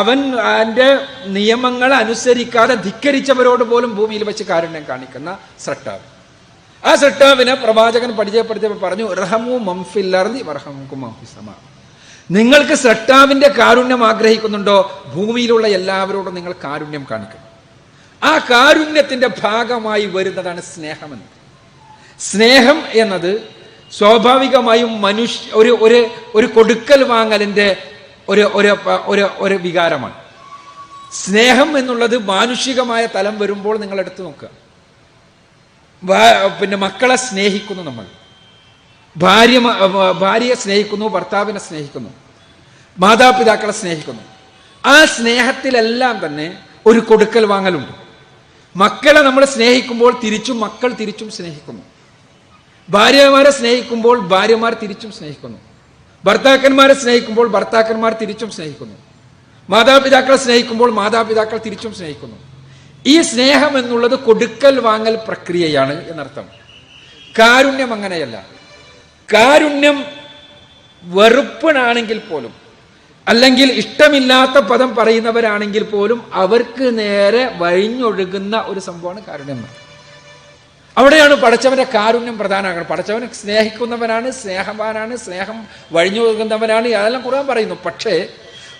അവന്റെ നിയമങ്ങൾ അനുസരിക്കാതെ ധിക്കരിച്ചവരോട് പോലും ഭൂമിയിൽ വെച്ച് കാരുണ്യം കാണിക്കുന്ന സൃഷ്ടാവ്. ആ സൃഷ്ടാവിനെ പ്രവാചകൻ പരിചയപ്പെടുത്തിയപ്പോൾ പറഞ്ഞു, റഹമു മംഫിൽ അർദി വറഹമുക്കും മംഫിസ് സമാ. നിങ്ങൾക്ക് സൃഷ്ടാവിന്റെ കാരുണ്യം ആഗ്രഹിക്കുന്നുണ്ടോ? ഭൂമിയിലുള്ള എല്ലാവരോടും നിങ്ങൾ കാരുണ്യം കാണിക്കണം. ആ കാരുണ്യത്തിന്റെ ഭാഗമായി വരുന്നതാണ് സ്നേഹമെന്ന്. സ്നേഹം എന്നത് സ്വാഭാവികമായും ഒരു കൊടുക്കൽ വാങ്ങലിന്റെ ഒരു വികാരമാണ്. സ്നേഹം എന്നുള്ളത് മാനുഷികമായ തലം വരുമ്പോൾ നിങ്ങൾ എടുത്തു നോക്കുക. മക്കളെ സ്നേഹിക്കുന്നു, നമ്മൾ ഭാര്യയെ സ്നേഹിക്കുന്നു, ഭർത്താവിനെ സ്നേഹിക്കുന്നു, മാതാപിതാക്കളെ സ്നേഹിക്കുന്നു. ആ സ്നേഹത്തിലെല്ലാം തന്നെ ഒരു കൊടുക്കൽ വാങ്ങലുണ്ട്. മക്കളെ നമ്മൾ സ്നേഹിക്കുമ്പോൾ മക്കൾ തിരിച്ചും സ്നേഹിക്കുന്നു. ഭാര്യമാരെ സ്നേഹിക്കുമ്പോൾ ഭാര്യമാർ തിരിച്ചും സ്നേഹിക്കുന്നു. ഭർത്താക്കന്മാരെ സ്നേഹിക്കുമ്പോൾ ഭർത്താക്കന്മാർ തിരിച്ചും സ്നേഹിക്കുന്നു. മാതാപിതാക്കളെ സ്നേഹിക്കുമ്പോൾ മാതാപിതാക്കൾ തിരിച്ചും സ്നേഹിക്കുന്നു. ഈ സ്നേഹം എന്നുള്ളത് കൊടുക്കൽ വാങ്ങൽ പ്രക്രിയയാണ് എന്നർത്ഥം. കാരുണ്യം അങ്ങനെയല്ല. കാരുണ്യം വെറുപ്പിനാണെങ്കിൽ പോലും, അല്ലെങ്കിൽ ഇഷ്ടമില്ലാത്ത പദം പറയുന്നവരാണെങ്കിൽ പോലും അവർക്ക് നേരെ വഴിഞ്ഞൊഴുകുന്ന ഒരു സംഭവമാണ് കാരുണ്യം. അവിടെയാണ് പടച്ചവന്റെ കാരുണ്യം പ്രധാനമാകുന്നത്. പടച്ചവനെ സ്നേഹിക്കുന്നവനാണ്, സ്നേഹവാനാണ്, സ്നേഹം വഴിഞ്ഞൊഴുകുന്നവനാണ്, അതെല്ലാം ഖുർആൻ പറയുന്നു. പക്ഷേ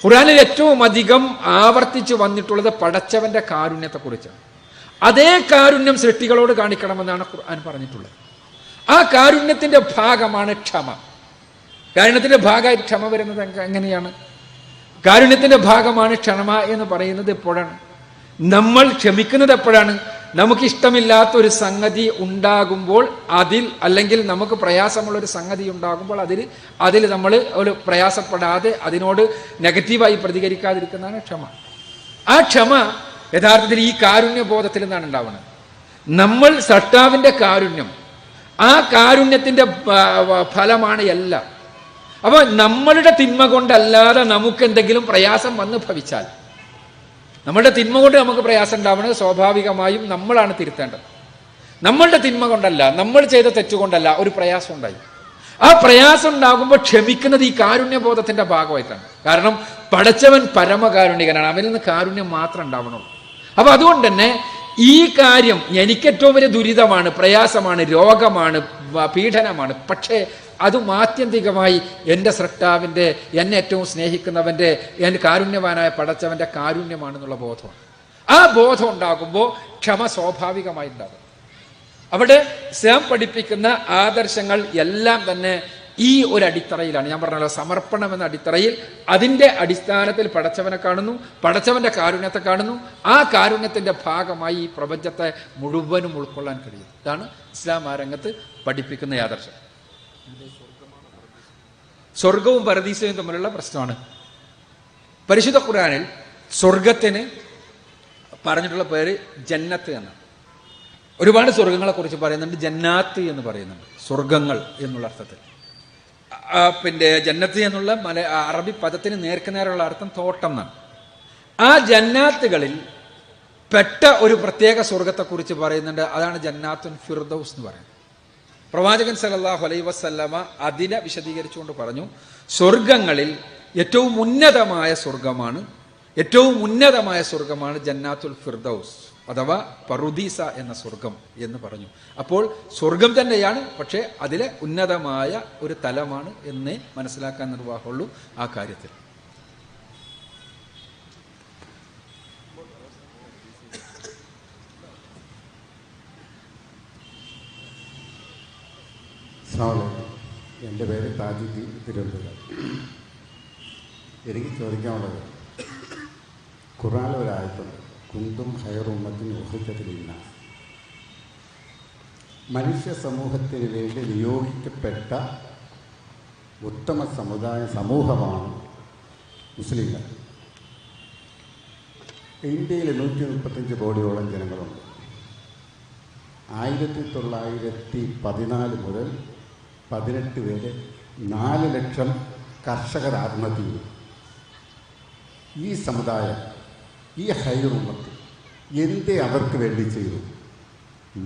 ഖുർആനിൽ ഏറ്റവും അധികം ആവർത്തിച്ച് വന്നിട്ടുള്ളത് പടച്ചവന്റെ കാരുണ്യത്തെക്കുറിച്ചാണ്. അതേ കാരുണ്യം സൃഷ്ടികളോട് കാണിക്കണമെന്നാണ് ഖുർആൻ പറഞ്ഞിട്ടുള്ളത്. ആ കാരുണ്യത്തിന്റെ ഭാഗമാണ് ക്ഷമ. കാരുണ്യത്തിന്റെ ഭാഗമായി ക്ഷമ വരുന്നത് എങ്ങനെയാണ്? കാരുണ്യത്തിന്റെ ഭാഗമാണ് ക്ഷമ എന്ന് പറയുന്നത് എപ്പോഴാണ്? നമ്മൾ ക്ഷമിക്കുന്നത് എപ്പോഴാണ്? നമുക്ക് ഇഷ്ടമില്ലാത്ത ഒരു സംഗതി ഉണ്ടാകുമ്പോൾ, അല്ലെങ്കിൽ നമുക്ക് പ്രയാസമുള്ള ഒരു സംഗതി ഉണ്ടാകുമ്പോൾ അതിൽ നമ്മൾ ഒരു പ്രയാസപ്പെടാതെ അതിനോട് നെഗറ്റീവായി പ്രതികരിക്കാതിരിക്കുന്നതാണ് ക്ഷമ. ആ ക്ഷമ യഥാർത്ഥത്തിൽ ഈ കാരുണ്യബോധത്തിൽ നിന്നാണ് ഉണ്ടാവുന്നത്. നമ്മൾ സൃഷ്ടാവിന്റെ കാരുണ്യം, ആ കാരുണ്യത്തിന്റെ ഫലമാണ് എല്ലാം. അപ്പൊ നമ്മളുടെ തിന്മ കൊണ്ടല്ലാതെ നമുക്ക് എന്തെങ്കിലും പ്രയാസം വന്ന് ഭവിച്ചാൽ, നമ്മളുടെ തിന്മ കൊണ്ട് നമുക്ക് പ്രയാസം ഉണ്ടാവുന്നത് സ്വാഭാവികമായും നമ്മളാണ് തിരുത്തേണ്ടത്. നമ്മളുടെ തിന്മ കൊണ്ടല്ല, നമ്മൾ ചെയ്ത തെറ്റുകൊണ്ടല്ല ഒരു പ്രയാസം ഉണ്ടായി. ആ പ്രയാസം ഉണ്ടാകുമ്പോൾ ക്ഷമിക്കുന്നത് ഈ കാരുണ്യബോധത്തിന്റെ ഭാഗമായിട്ടാണ്. കാരണം പടച്ചവൻ പരമകാരുണികനാണ്, അവനിൽ നിന്ന് കാരുണ്യം മാത്രം ഉണ്ടാവണുള്ളൂ. അപ്പൊ അതുകൊണ്ട് തന്നെ ഈ കാര്യം എനിക്ക് ഏറ്റവും വലിയ ദുരിതമാണ്, പ്രയാസമാണ്, രോഗമാണ്, പീഡനമാണ്. പക്ഷേ അതും ആത്യന്തികമായി എൻ്റെ സൃഷ്ടാവിൻ്റെ, എന്നെ ഏറ്റവും സ്നേഹിക്കുന്നവൻ്റെ, എൻ്റെ കാരുണ്യവാനായ പടച്ചവൻ്റെ കാരുണ്യമാണെന്നുള്ള ബോധമാണ്. ആ ബോധം ഉണ്ടാകുമ്പോൾ ക്ഷമ സ്വാഭാവികമായി ഉണ്ടാകും. അവിടെ ഇസ്ലാം പഠിപ്പിക്കുന്ന ആദർശങ്ങൾ എല്ലാം തന്നെ ഈ ഒരു അടിത്തറയിലാണ്. ഞാൻ പറഞ്ഞല്ലോ, സമർപ്പണം എന്ന അടിത്തറയിൽ, അതിൻ്റെ അടിസ്ഥാനത്തിൽ പടച്ചവനെ കാണുന്നു, പടച്ചവന്റെ കാരുണ്യത്തെ കാണുന്നു. ആ കാരുണ്യത്തിന്റെ ഭാഗമായി ഈ പ്രപഞ്ചത്തെ മുഴുവനും ഉൾക്കൊള്ളാൻ കഴിയും. ഇതാണ് ഇസ്ലാം ആ രംഗത്ത് പഠിപ്പിക്കുന്ന ആദർശം. സ്വർഗവും പരദീസയും തമ്മിലുള്ള പ്രശ്നമാണ്. പരിശുദ്ധ ഖുർആനിൽ സ്വർഗത്തിന് പറഞ്ഞിട്ടുള്ള പേര് ജന്നത്ത് എന്നാണ്. ഒരുപാട് സ്വർഗങ്ങളെ കുറിച്ച് പറയുന്നുണ്ട്. ജന്നാത്ത് എന്ന് പറയുന്നുണ്ട്, സ്വർഗങ്ങൾ എന്നുള്ള അർത്ഥത്തിൽ. ജന്നത്ത് എന്നുള്ള അറബി പദത്തിന് നേർക്കുനേരുള്ള അർത്ഥം തോട്ടം എന്നാണ്. ആ ജന്നാത്തുകളിൽ പെട്ട ഒരു പ്രത്യേക സ്വർഗത്തെക്കുറിച്ച് പറയുന്നുണ്ട്. അതാണ് ജന്നാത്തുൻ ഫിർദൗസ് എന്ന് പറയുന്നത്. പ്രവാചകൻ സല്ലല്ലാഹു അലൈഹി വസല്ലമ അതിനെ വിശദീകരിച്ചുകൊണ്ട് പറഞ്ഞു, സ്വർഗങ്ങളിൽ ഏറ്റവും ഉന്നതമായ സ്വർഗമാണ് ജന്നാത്തുൽ ഫിർദൗസ്. അഥവാ പറുദീസ എന്ന സ്വർഗം എന്ന് പറഞ്ഞു. അപ്പോൾ സ്വർഗം തന്നെയാണ്, പക്ഷേ അതിലെ ഉന്നതമായ ഒരു തലമാണ് എന്നേ മനസ്സിലാക്കാൻ നിർവാഹമുള്ളൂ ആ കാര്യത്തിൽ. എൻ്റെ പേര് താജുദ്ദീൻ, തിരുവനന്തപുരം. എനിക്ക് ചോദിക്കാനുള്ളത്, ഖുർആനിൽ ഒരായത്തുണ്ട്, കുന്തും ഖൈറ ഉമ്മത്തിൻ ഉഖ്രിജത് ലിന്നാസ്. മനുഷ്യ സമൂഹത്തിന് വേണ്ടി നിയോഗിക്കപ്പെട്ട ഉത്തമ സമൂഹമാണ് മുസ്ലിങ്ങൾ. ഇന്ത്യയിൽ 135 കോടിയോളം ജനങ്ങളുണ്ട്. 1914 മുതൽ 18 വരെ 4 ലക്ഷം കർഷകർ ആത്മഹത്യ ചെയ്തു. ഈ സമുദായം, ഈ ഖൈർ ഉമ്മത്ത് എന്തേ അവർക്ക് വേണ്ടി ചെയ്തു?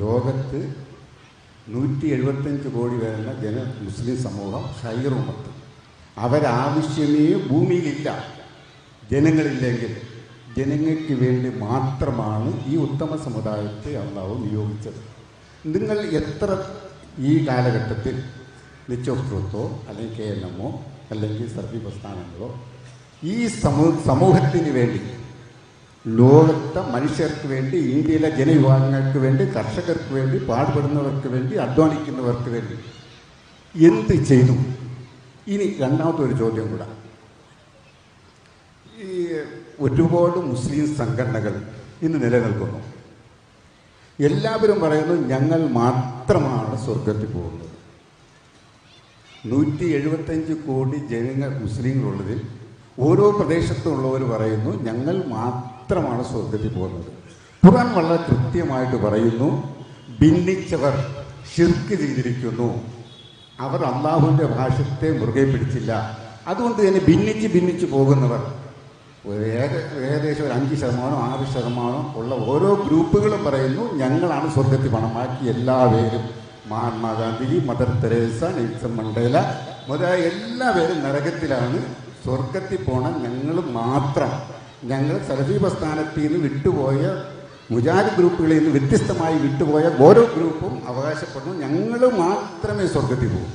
ലോകത്ത് 175 കോടി വരുന്ന മുസ്ലിം സമൂഹം ഖൈർ ഉമ്മത്ത്, അവരാവശ്യമേ ഭൂമിയിലില്ല. ജനങ്ങളില്ലെങ്കിൽ ജനങ്ങൾക്ക് വേണ്ടി മാത്രമാണ് ഈ ഉത്തമ സമുദായത്തെ അള്ളാഹു നിയോഗിച്ചത്. നിങ്ങൾ എത്ര ഈ കാലഘട്ടത്തിൽ നിച്ചോത്രത്തോ അല്ലെങ്കിൽ KNMോ അല്ലെങ്കിൽ സർവീ പ്രസ്ഥാനങ്ങളോ ഈ സമൂഹത്തിന് വേണ്ടി, ലോകത്തെ മനുഷ്യർക്ക് വേണ്ടി, ഇന്ത്യയിലെ ജനവിഭാഗങ്ങൾക്ക് വേണ്ടി, കർഷകർക്ക് വേണ്ടി, പാടുപെടുന്നവർക്ക് വേണ്ടി, അധ്വാനിക്കുന്നവർക്ക് വേണ്ടി എന്ത് ചെയ്തു? ഇനി രണ്ടാമത്തെ ഒരു ചോദ്യം കൂടെ. ഈ ഒരുപാട് മുസ്ലിം സംഘടനകൾ ഇന്ന് നിലനിൽക്കുന്നു. എല്ലാവരും പറയുന്നു ഞങ്ങൾ മാത്രമാണ് സ്വർഗത്തിൽ പോകുന്നത്. 175 കോടി ജനങ്ങൾ മുസ്ലിങ്ങളുള്ളതിൽ ഓരോ പ്രദേശത്തുള്ളവർ പറയുന്നു ഞങ്ങൾ മാത്രമാണ് സ്വർഗത്തിൽ പോകുന്നത്. ഖുർആൻ വളരെ കൃത്യമായിട്ട് പറയുന്നു, ഭിന്നിച്ചവർ ശിർക്ക് ചെയ്തിരിക്കുന്നു, അവർ അള്ളാഹുവിൻ്റെ ഭാഷ്യത്തെ മുറുകെ പിടിച്ചില്ല. അതുകൊണ്ട് തന്നെ ഭിന്നിച്ച് പോകുന്നവർ ഏകദേശം ഒരു 5%, 6% ഉള്ള ഓരോ ഗ്രൂപ്പുകളും പറയുന്നു ഞങ്ങളാണ് സ്വർഗത്തിൽ പോകണം. ബാക്കി എല്ലാവരും Mahatma Gandhi, mother Teresa, Nelson Mandela മുതലായ എല്ലാവരും നരകത്തിലാണ്. സ്വർഗത്തിൽ പോകണം ഞങ്ങൾ മാത്രം. ഞങ്ങൾ സലഫി പ്രസ്ഥാനത്തിൽ നിന്ന് വിട്ടുപോയ, മുജാഹിദ് ഗ്രൂപ്പുകളിൽ നിന്ന് വ്യത്യസ്തമായി വിട്ടുപോയ ഓരോ ഗ്രൂപ്പും അവകാശപ്പെടുന്നു ഞങ്ങൾ മാത്രമേ സ്വർഗത്തിൽ പോകും.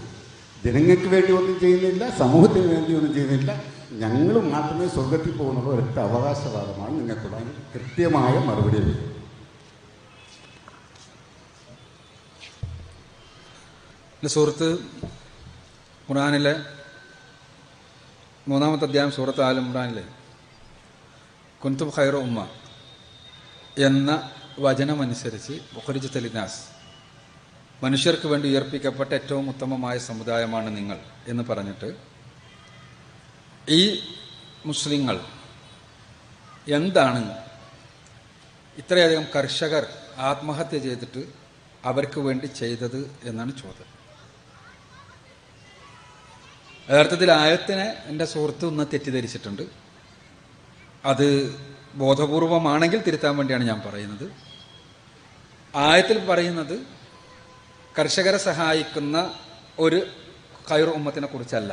ജനങ്ങൾക്ക് വേണ്ടി ഒന്നും ചെയ്യുന്നില്ല, സമൂഹത്തിന് വേണ്ടി ഒന്നും ചെയ്യുന്നില്ല, ഞങ്ങൾ മാത്രമേ സ്വർഗത്തിൽ പോകുന്നുള്ള ഒരൊറ്റ അവകാശവാദമാണ് നിങ്ങൾക്കുള്ള കൃത്യമായ മറുപടി. സുഹൃത്ത്, ഖുർആനിലെ 3-ാമത്തെ അധ്യായം സൂറത്ത് ആൽ ഇംറാനിലെ കുൻതും ഖൈറ ഉമ്മ എന്ന വചനമനുസരിച്ച് ഉഖ്രിജത് ലിന്നാസ്, മനുഷ്യർക്ക് വേണ്ടി ഉയർപ്പിക്കപ്പെട്ട ഏറ്റവും ഉത്തമമായ സമുദായമാണ് നിങ്ങൾ എന്ന് പറഞ്ഞിട്ട് ഈ മുസ്ലിങ്ങൾ എന്താണ് ഇത്രയധികം കർഷകർ ആത്മഹത്യ ചെയ്തിട്ട് അവർക്ക് വേണ്ടി ചെയ്തത് എന്നാണ് ചോദ്യം. യഥാർത്ഥത്തിൽ ആയത്തിനെ എൻ്റെ സുഹൃത്ത് ഒന്ന് തെറ്റിദ്ധരിച്ചിട്ടുണ്ട്. അത് ബോധപൂർവമാണെങ്കിൽ തിരുത്താൻ വേണ്ടിയാണ് ഞാൻ പറയുന്നത്. ആയത്തിൽ പറയുന്നത് കർഷകരെ സഹായിക്കുന്ന ഒരു ഖൈർ ഉമ്മത്തിനെ കുറിച്ചല്ല.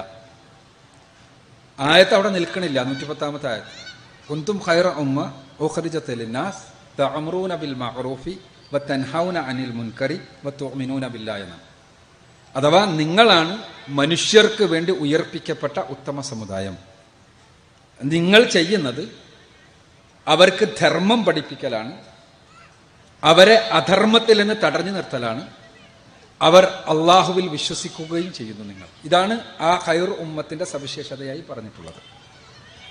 ആയത്ത് അവിടെ നിൽക്കണില്ല. 110-ാമത്തെ ആയത്ത്, കുന്തും ഖൈറ ഉമ്മ ഉഖ്രിജത് ലിന്നാസ് തഅ്മുറൂന ബിൽ മഅറൂഫി വതൻഹൗന അനിൽ മുൻകരി വതുഅ്മിനൂന ബില്ലാഹി എന്നാണ്. അഥവാ നിങ്ങളാണ് മനുഷ്യർക്ക് വേണ്ടി ഉയർപ്പിക്കപ്പെട്ട ഉത്തമ സമുദായം. നിങ്ങൾ ചെയ്യുന്നത് അവർക്ക് ധർമ്മം പഠിപ്പിക്കലാണ്, അവരെ അധർമ്മത്തിൽ നിന്ന് തടഞ്ഞു നിർത്തലാണ്, അവർ അള്ളാഹുവിൽ വിശ്വസിക്കുകയും ചെയ്യുന്നു നിങ്ങൾ. ഇതാണ് ആ ഖൈർ ഉമ്മത്തിൻ്റെ സവിശേഷതയായി പറഞ്ഞിട്ടുള്ളത്.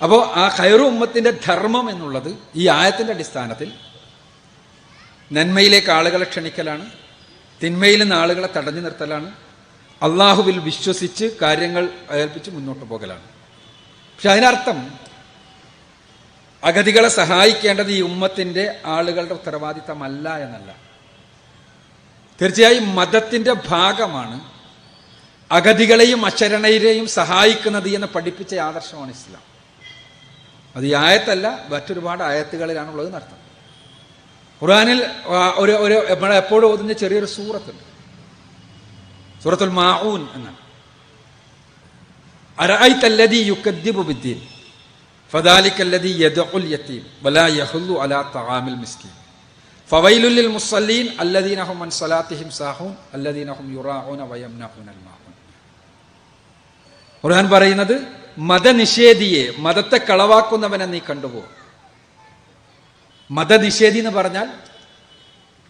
അപ്പോൾ ആ ഖൈർ ഉമ്മത്തിൻ്റെ ധർമ്മം എന്നുള്ളത് ഈ ആയത്തിൻ്റെ അടിസ്ഥാനത്തിൽ നന്മയിലേക്ക് ആളുകളെ ക്ഷണിക്കലാണ്, തിന്മയിൽ നിന്ന് ആളുകളെ തടഞ്ഞു നിർത്തലാണ്, അള്ളാഹുവിൽ വിശ്വസിച്ച് കാര്യങ്ങൾ ഏൽപ്പിച്ച് മുന്നോട്ട് പോകലാണ്. പക്ഷെ അതിനർത്ഥം അഗതികളെ സഹായിക്കേണ്ടത് ഈ ഉമ്മത്തിൻ്റെ ആളുകളുടെ ഉത്തരവാദിത്തമല്ല എന്നല്ല. തീർച്ചയായും മതത്തിൻ്റെ ഭാഗമാണ് അഗതികളെയും അശരണരെയും സഹായിക്കുന്നത് എന്ന് പഠിപ്പിച്ച ആദർശമാണ് ഇസ്ലാം. അത് ഈ ആയത്തല്ല, മറ്റൊരുപാട് ആയത്തുകളിലാണുള്ളത് എന്നർത്ഥം. ഖുർആനിൽ ഒരു എപ്പോഴും ഓതുന്ന ചെറിയൊരു സൂറത്തുണ്ട്, സൂറത്തുൽ മാഊൻ എന്നാണ്. അറഅയ്തല്ലദീ യുകദ്ദിബു ബിദ്ദീൻ ഫദാലിക്കല്ലദീ യദ്ഉൽ യതീം വലാ യഹുല്ലു അലാ തആമിൽ മിസ്കീൻ. ഫവൈലുൽ മുസല്ലീൻ അല്ലദീന ഹും അൻ സ്വലാത്തിഹിം സാഹൂൻ അല്ലദീന ഹും യുറാഊന വയംനഊനൽ മാഊൻ. ഖുർആൻ പറയുന്നത് മതനിഷേധിയെ, മതത്തെ കളവാക്കുന്നവനെ നീ കണ്ടുപോ. മതനിഷേധി എന്ന് പറഞ്ഞാൽ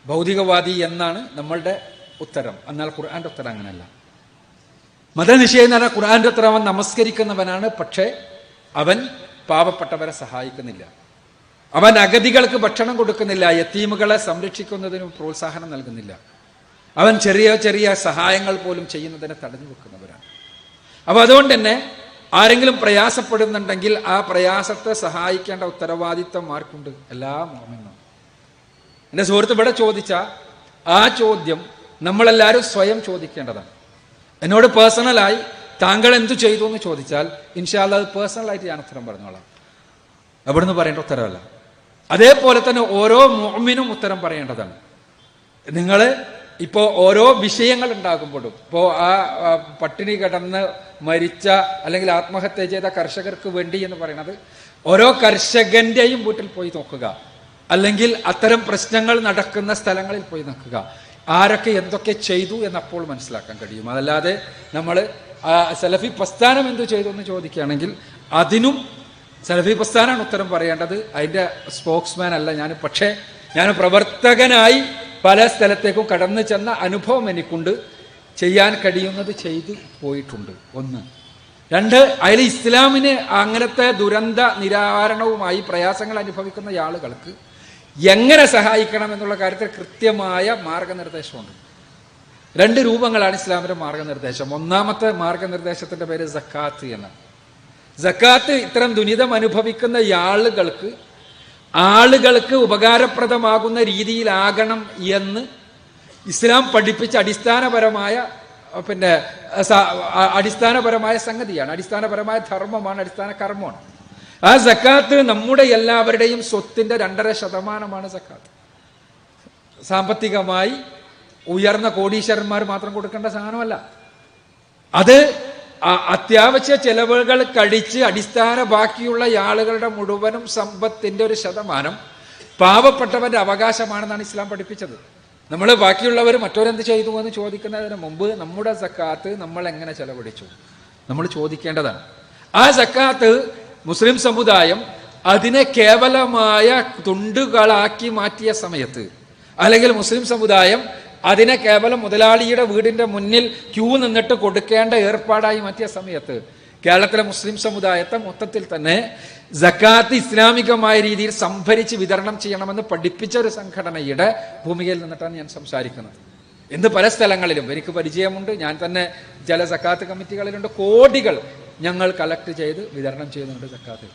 ഭൗതികവാദി എന്നാണ് നമ്മളുടെ ഉത്തരം. എന്നാൽ ഖുർആന്റെ ഉത്തരം അങ്ങനെയല്ല. മതനിഷേധി എന്ന് പറഞ്ഞാൽ ഖുർആന്റെ ഉത്തരം അവൻ നമസ്കരിക്കുന്നവനാണ്, പക്ഷേ അവൻ പാവപ്പെട്ടവരെ സഹായിക്കുന്നില്ല, അവൻ അഗതികൾക്ക് ഭക്ഷണം കൊടുക്കുന്നില്ല, യതീമുകളെ സംരക്ഷിക്കുന്നതിനും പ്രോത്സാഹനം നൽകുന്നില്ല, അവൻ ചെറിയ ചെറിയ സഹായങ്ങൾ പോലും ചെയ്യുന്നതിനെ തടഞ്ഞു വെക്കുന്നവരാണ്. അപ്പൊ അതുകൊണ്ട് തന്നെ ആരെങ്കിലും പ്രയാസപ്പെടുന്നുണ്ടെങ്കിൽ ആ പ്രയാസത്തെ സഹായിക്കേണ്ട ഉത്തരവാദിത്വം ആർക്കുണ്ട്? എല്ലാ മുഅ്മിനും. എൻ്റെ സുഹൃത്ത് ഇവിടെ ചോദിച്ച ആ ചോദ്യം നമ്മളെല്ലാവരും സ്വയം ചോദിക്കേണ്ടതാണ്. എന്നോട് പേഴ്സണലായി താങ്കൾ എന്തു ചെയ്തു എന്ന് ചോദിച്ചാൽ ഇൻഷാ അല്ലാഹ് അത് പേഴ്സണലായിട്ട് ഞാൻ ഉത്തരം പറഞ്ഞോളാം, എവിടുന്ന് പറയേണ്ട ഉത്തരവല്ല. അതേപോലെ തന്നെ ഓരോ മുഅ്മിനും ഉത്തരം പറയേണ്ടതാണ്. നിങ്ങൾ ഇപ്പോൾ ഓരോ വിഷയങ്ങൾ ഉണ്ടാകുമ്പോഴും, ഇപ്പോൾ ആ പട്ടിണി കിടന്ന് മരിച്ച അല്ലെങ്കിൽ ആത്മഹത്യ ചെയ്ത കർഷകർക്ക് വേണ്ടി എന്ന് പറയുന്നത് ഓരോ കർഷകന്റെയും വീട്ടിൽ പോയി നോക്കുക, അല്ലെങ്കിൽ അത്തരം പ്രശ്നങ്ങൾ നടക്കുന്ന സ്ഥലങ്ങളിൽ പോയി നോക്കുക, ആരൊക്കെ എന്തൊക്കെ ചെയ്തു എന്നപ്പോൾ മനസ്സിലാക്കാൻ കഴിയും. അതല്ലാതെ നമ്മൾ സലഫി പ്രസ്ഥാനം എന്തു ചെയ്തു എന്ന് ചോദിക്കുകയാണെങ്കിൽ അതിനും സലഫി പ്രസ്ഥാനമാണ് ഉത്തരം പറയേണ്ടത്, അതിൻ്റെ സ്പോക്സ്മാൻ അല്ല ഞാൻ. പക്ഷേ ഞാൻ പ്രവർത്തകനായി പല സ്ഥലത്തേക്കും കടന്നു ചെന്ന അനുഭവം എനിക്കുണ്ട്, ചെയ്യാൻ കഴിയുന്നത് ചെയ്തു പോയിട്ടുണ്ട്. ഒന്ന്. രണ്ട്, അതിൽ ഇസ്ലാമിന് അങ്ങനത്തെ ദുരന്ത നിരാകരണവുമായി പ്രയാസങ്ങൾ അനുഭവിക്കുന്ന ആളുകൾക്ക് എങ്ങനെ സഹായിക്കണം എന്നുള്ള കാര്യത്തിൽ കൃത്യമായ മാർഗനിർദ്ദേശമുണ്ട്. രണ്ട് രൂപങ്ങളാണ് ഇസ്ലാമിന്റെ മാർഗനിർദ്ദേശം. ഒന്നാമത്തെ മാർഗനിർദ്ദേശത്തിന്റെ പേര് സക്കാത്ത് എന്നാണ്. സക്കാത്ത് ഇത്തരം ദുരിതം അനുഭവിക്കുന്ന ആളുകൾക്ക് ഉപകാരപ്രദമാകുന്ന രീതിയിലാകണം എന്ന് ഇസ്ലാം പഠിപ്പിച്ച അടിസ്ഥാനപരമായ സംഗതിയാണ്, അടിസ്ഥാനപരമായ ധർമ്മമാണ്, അടിസ്ഥാന കർമ്മമാണ്. ആ സക്കാത്ത് നമ്മുടെ എല്ലാവരുടെയും സ്വത്തിന്റെ 2.5% സക്കാത്ത്. സാമ്പത്തികമായി ഉയർന്ന കോടീശ്വരന്മാർ മാത്രം കൊടുക്കേണ്ട സാധനമല്ല. അത് അത്യാവശ്യ ചെലവുകൾ കഴിച്ച് അടിസ്ഥാന ബാക്കിയുള്ള ആളുകളുടെ മുഴുവനും സമ്പത്തിന്റെ 1% പാവപ്പെട്ടവന്റെ അവകാശമാണെന്നാണ് ഇസ്ലാം പഠിപ്പിച്ചത്. നമ്മൾ ബാക്കിയുള്ളവർ മറ്റവരെന്ത് ചെയ്തു എന്ന് ചോദിക്കുന്നതിന് മുമ്പ് നമ്മുടെ സക്കാത്ത് നമ്മൾ എങ്ങനെ ചെലവഴിച്ചു നമ്മൾ ചോദിക്കേണ്ടതാണ്. ആ സക്കാത്ത് മുസ്ലിം സമുദായം അതിനെ കേവലമായ തുണ്ടുകളാക്കി മാറ്റിയ സമയത്ത്, അല്ലെങ്കിൽ മുസ്ലിം സമുദായം അതിനെ കേവലം മുതലാളിയുടെ വീടിന്റെ മുന്നിൽ ക്യൂ നിന്നിട്ട് കൊടുക്കേണ്ട ഏർപ്പാടായി മാറ്റിയ സമയത്ത് കേരളത്തിലെ മുസ്ലിം സമുദായത്തെ മൊത്തത്തിൽ തന്നെ സക്കാത്ത് ഇസ്ലാമികമായ രീതിയിൽ സംഭരിച്ച് വിതരണം ചെയ്യണമെന്ന് പഠിപ്പിച്ച ഒരു സംഘടനയുടെ ഭൂമികയിൽ നിന്നിട്ടാണ് ഞാൻ സംസാരിക്കുന്നത്. എന്ത് പല സ്ഥലങ്ങളിലും എനിക്ക് പരിചയമുണ്ട്, ഞാൻ തന്നെ ചില സക്കാത്ത് കമ്മിറ്റികളിലുണ്ട്. കോടികൾ ഞങ്ങൾ കളക്ട് ചെയ്ത് വിതരണം ചെയ്യുന്നുണ്ട് സക്കാത്ത്.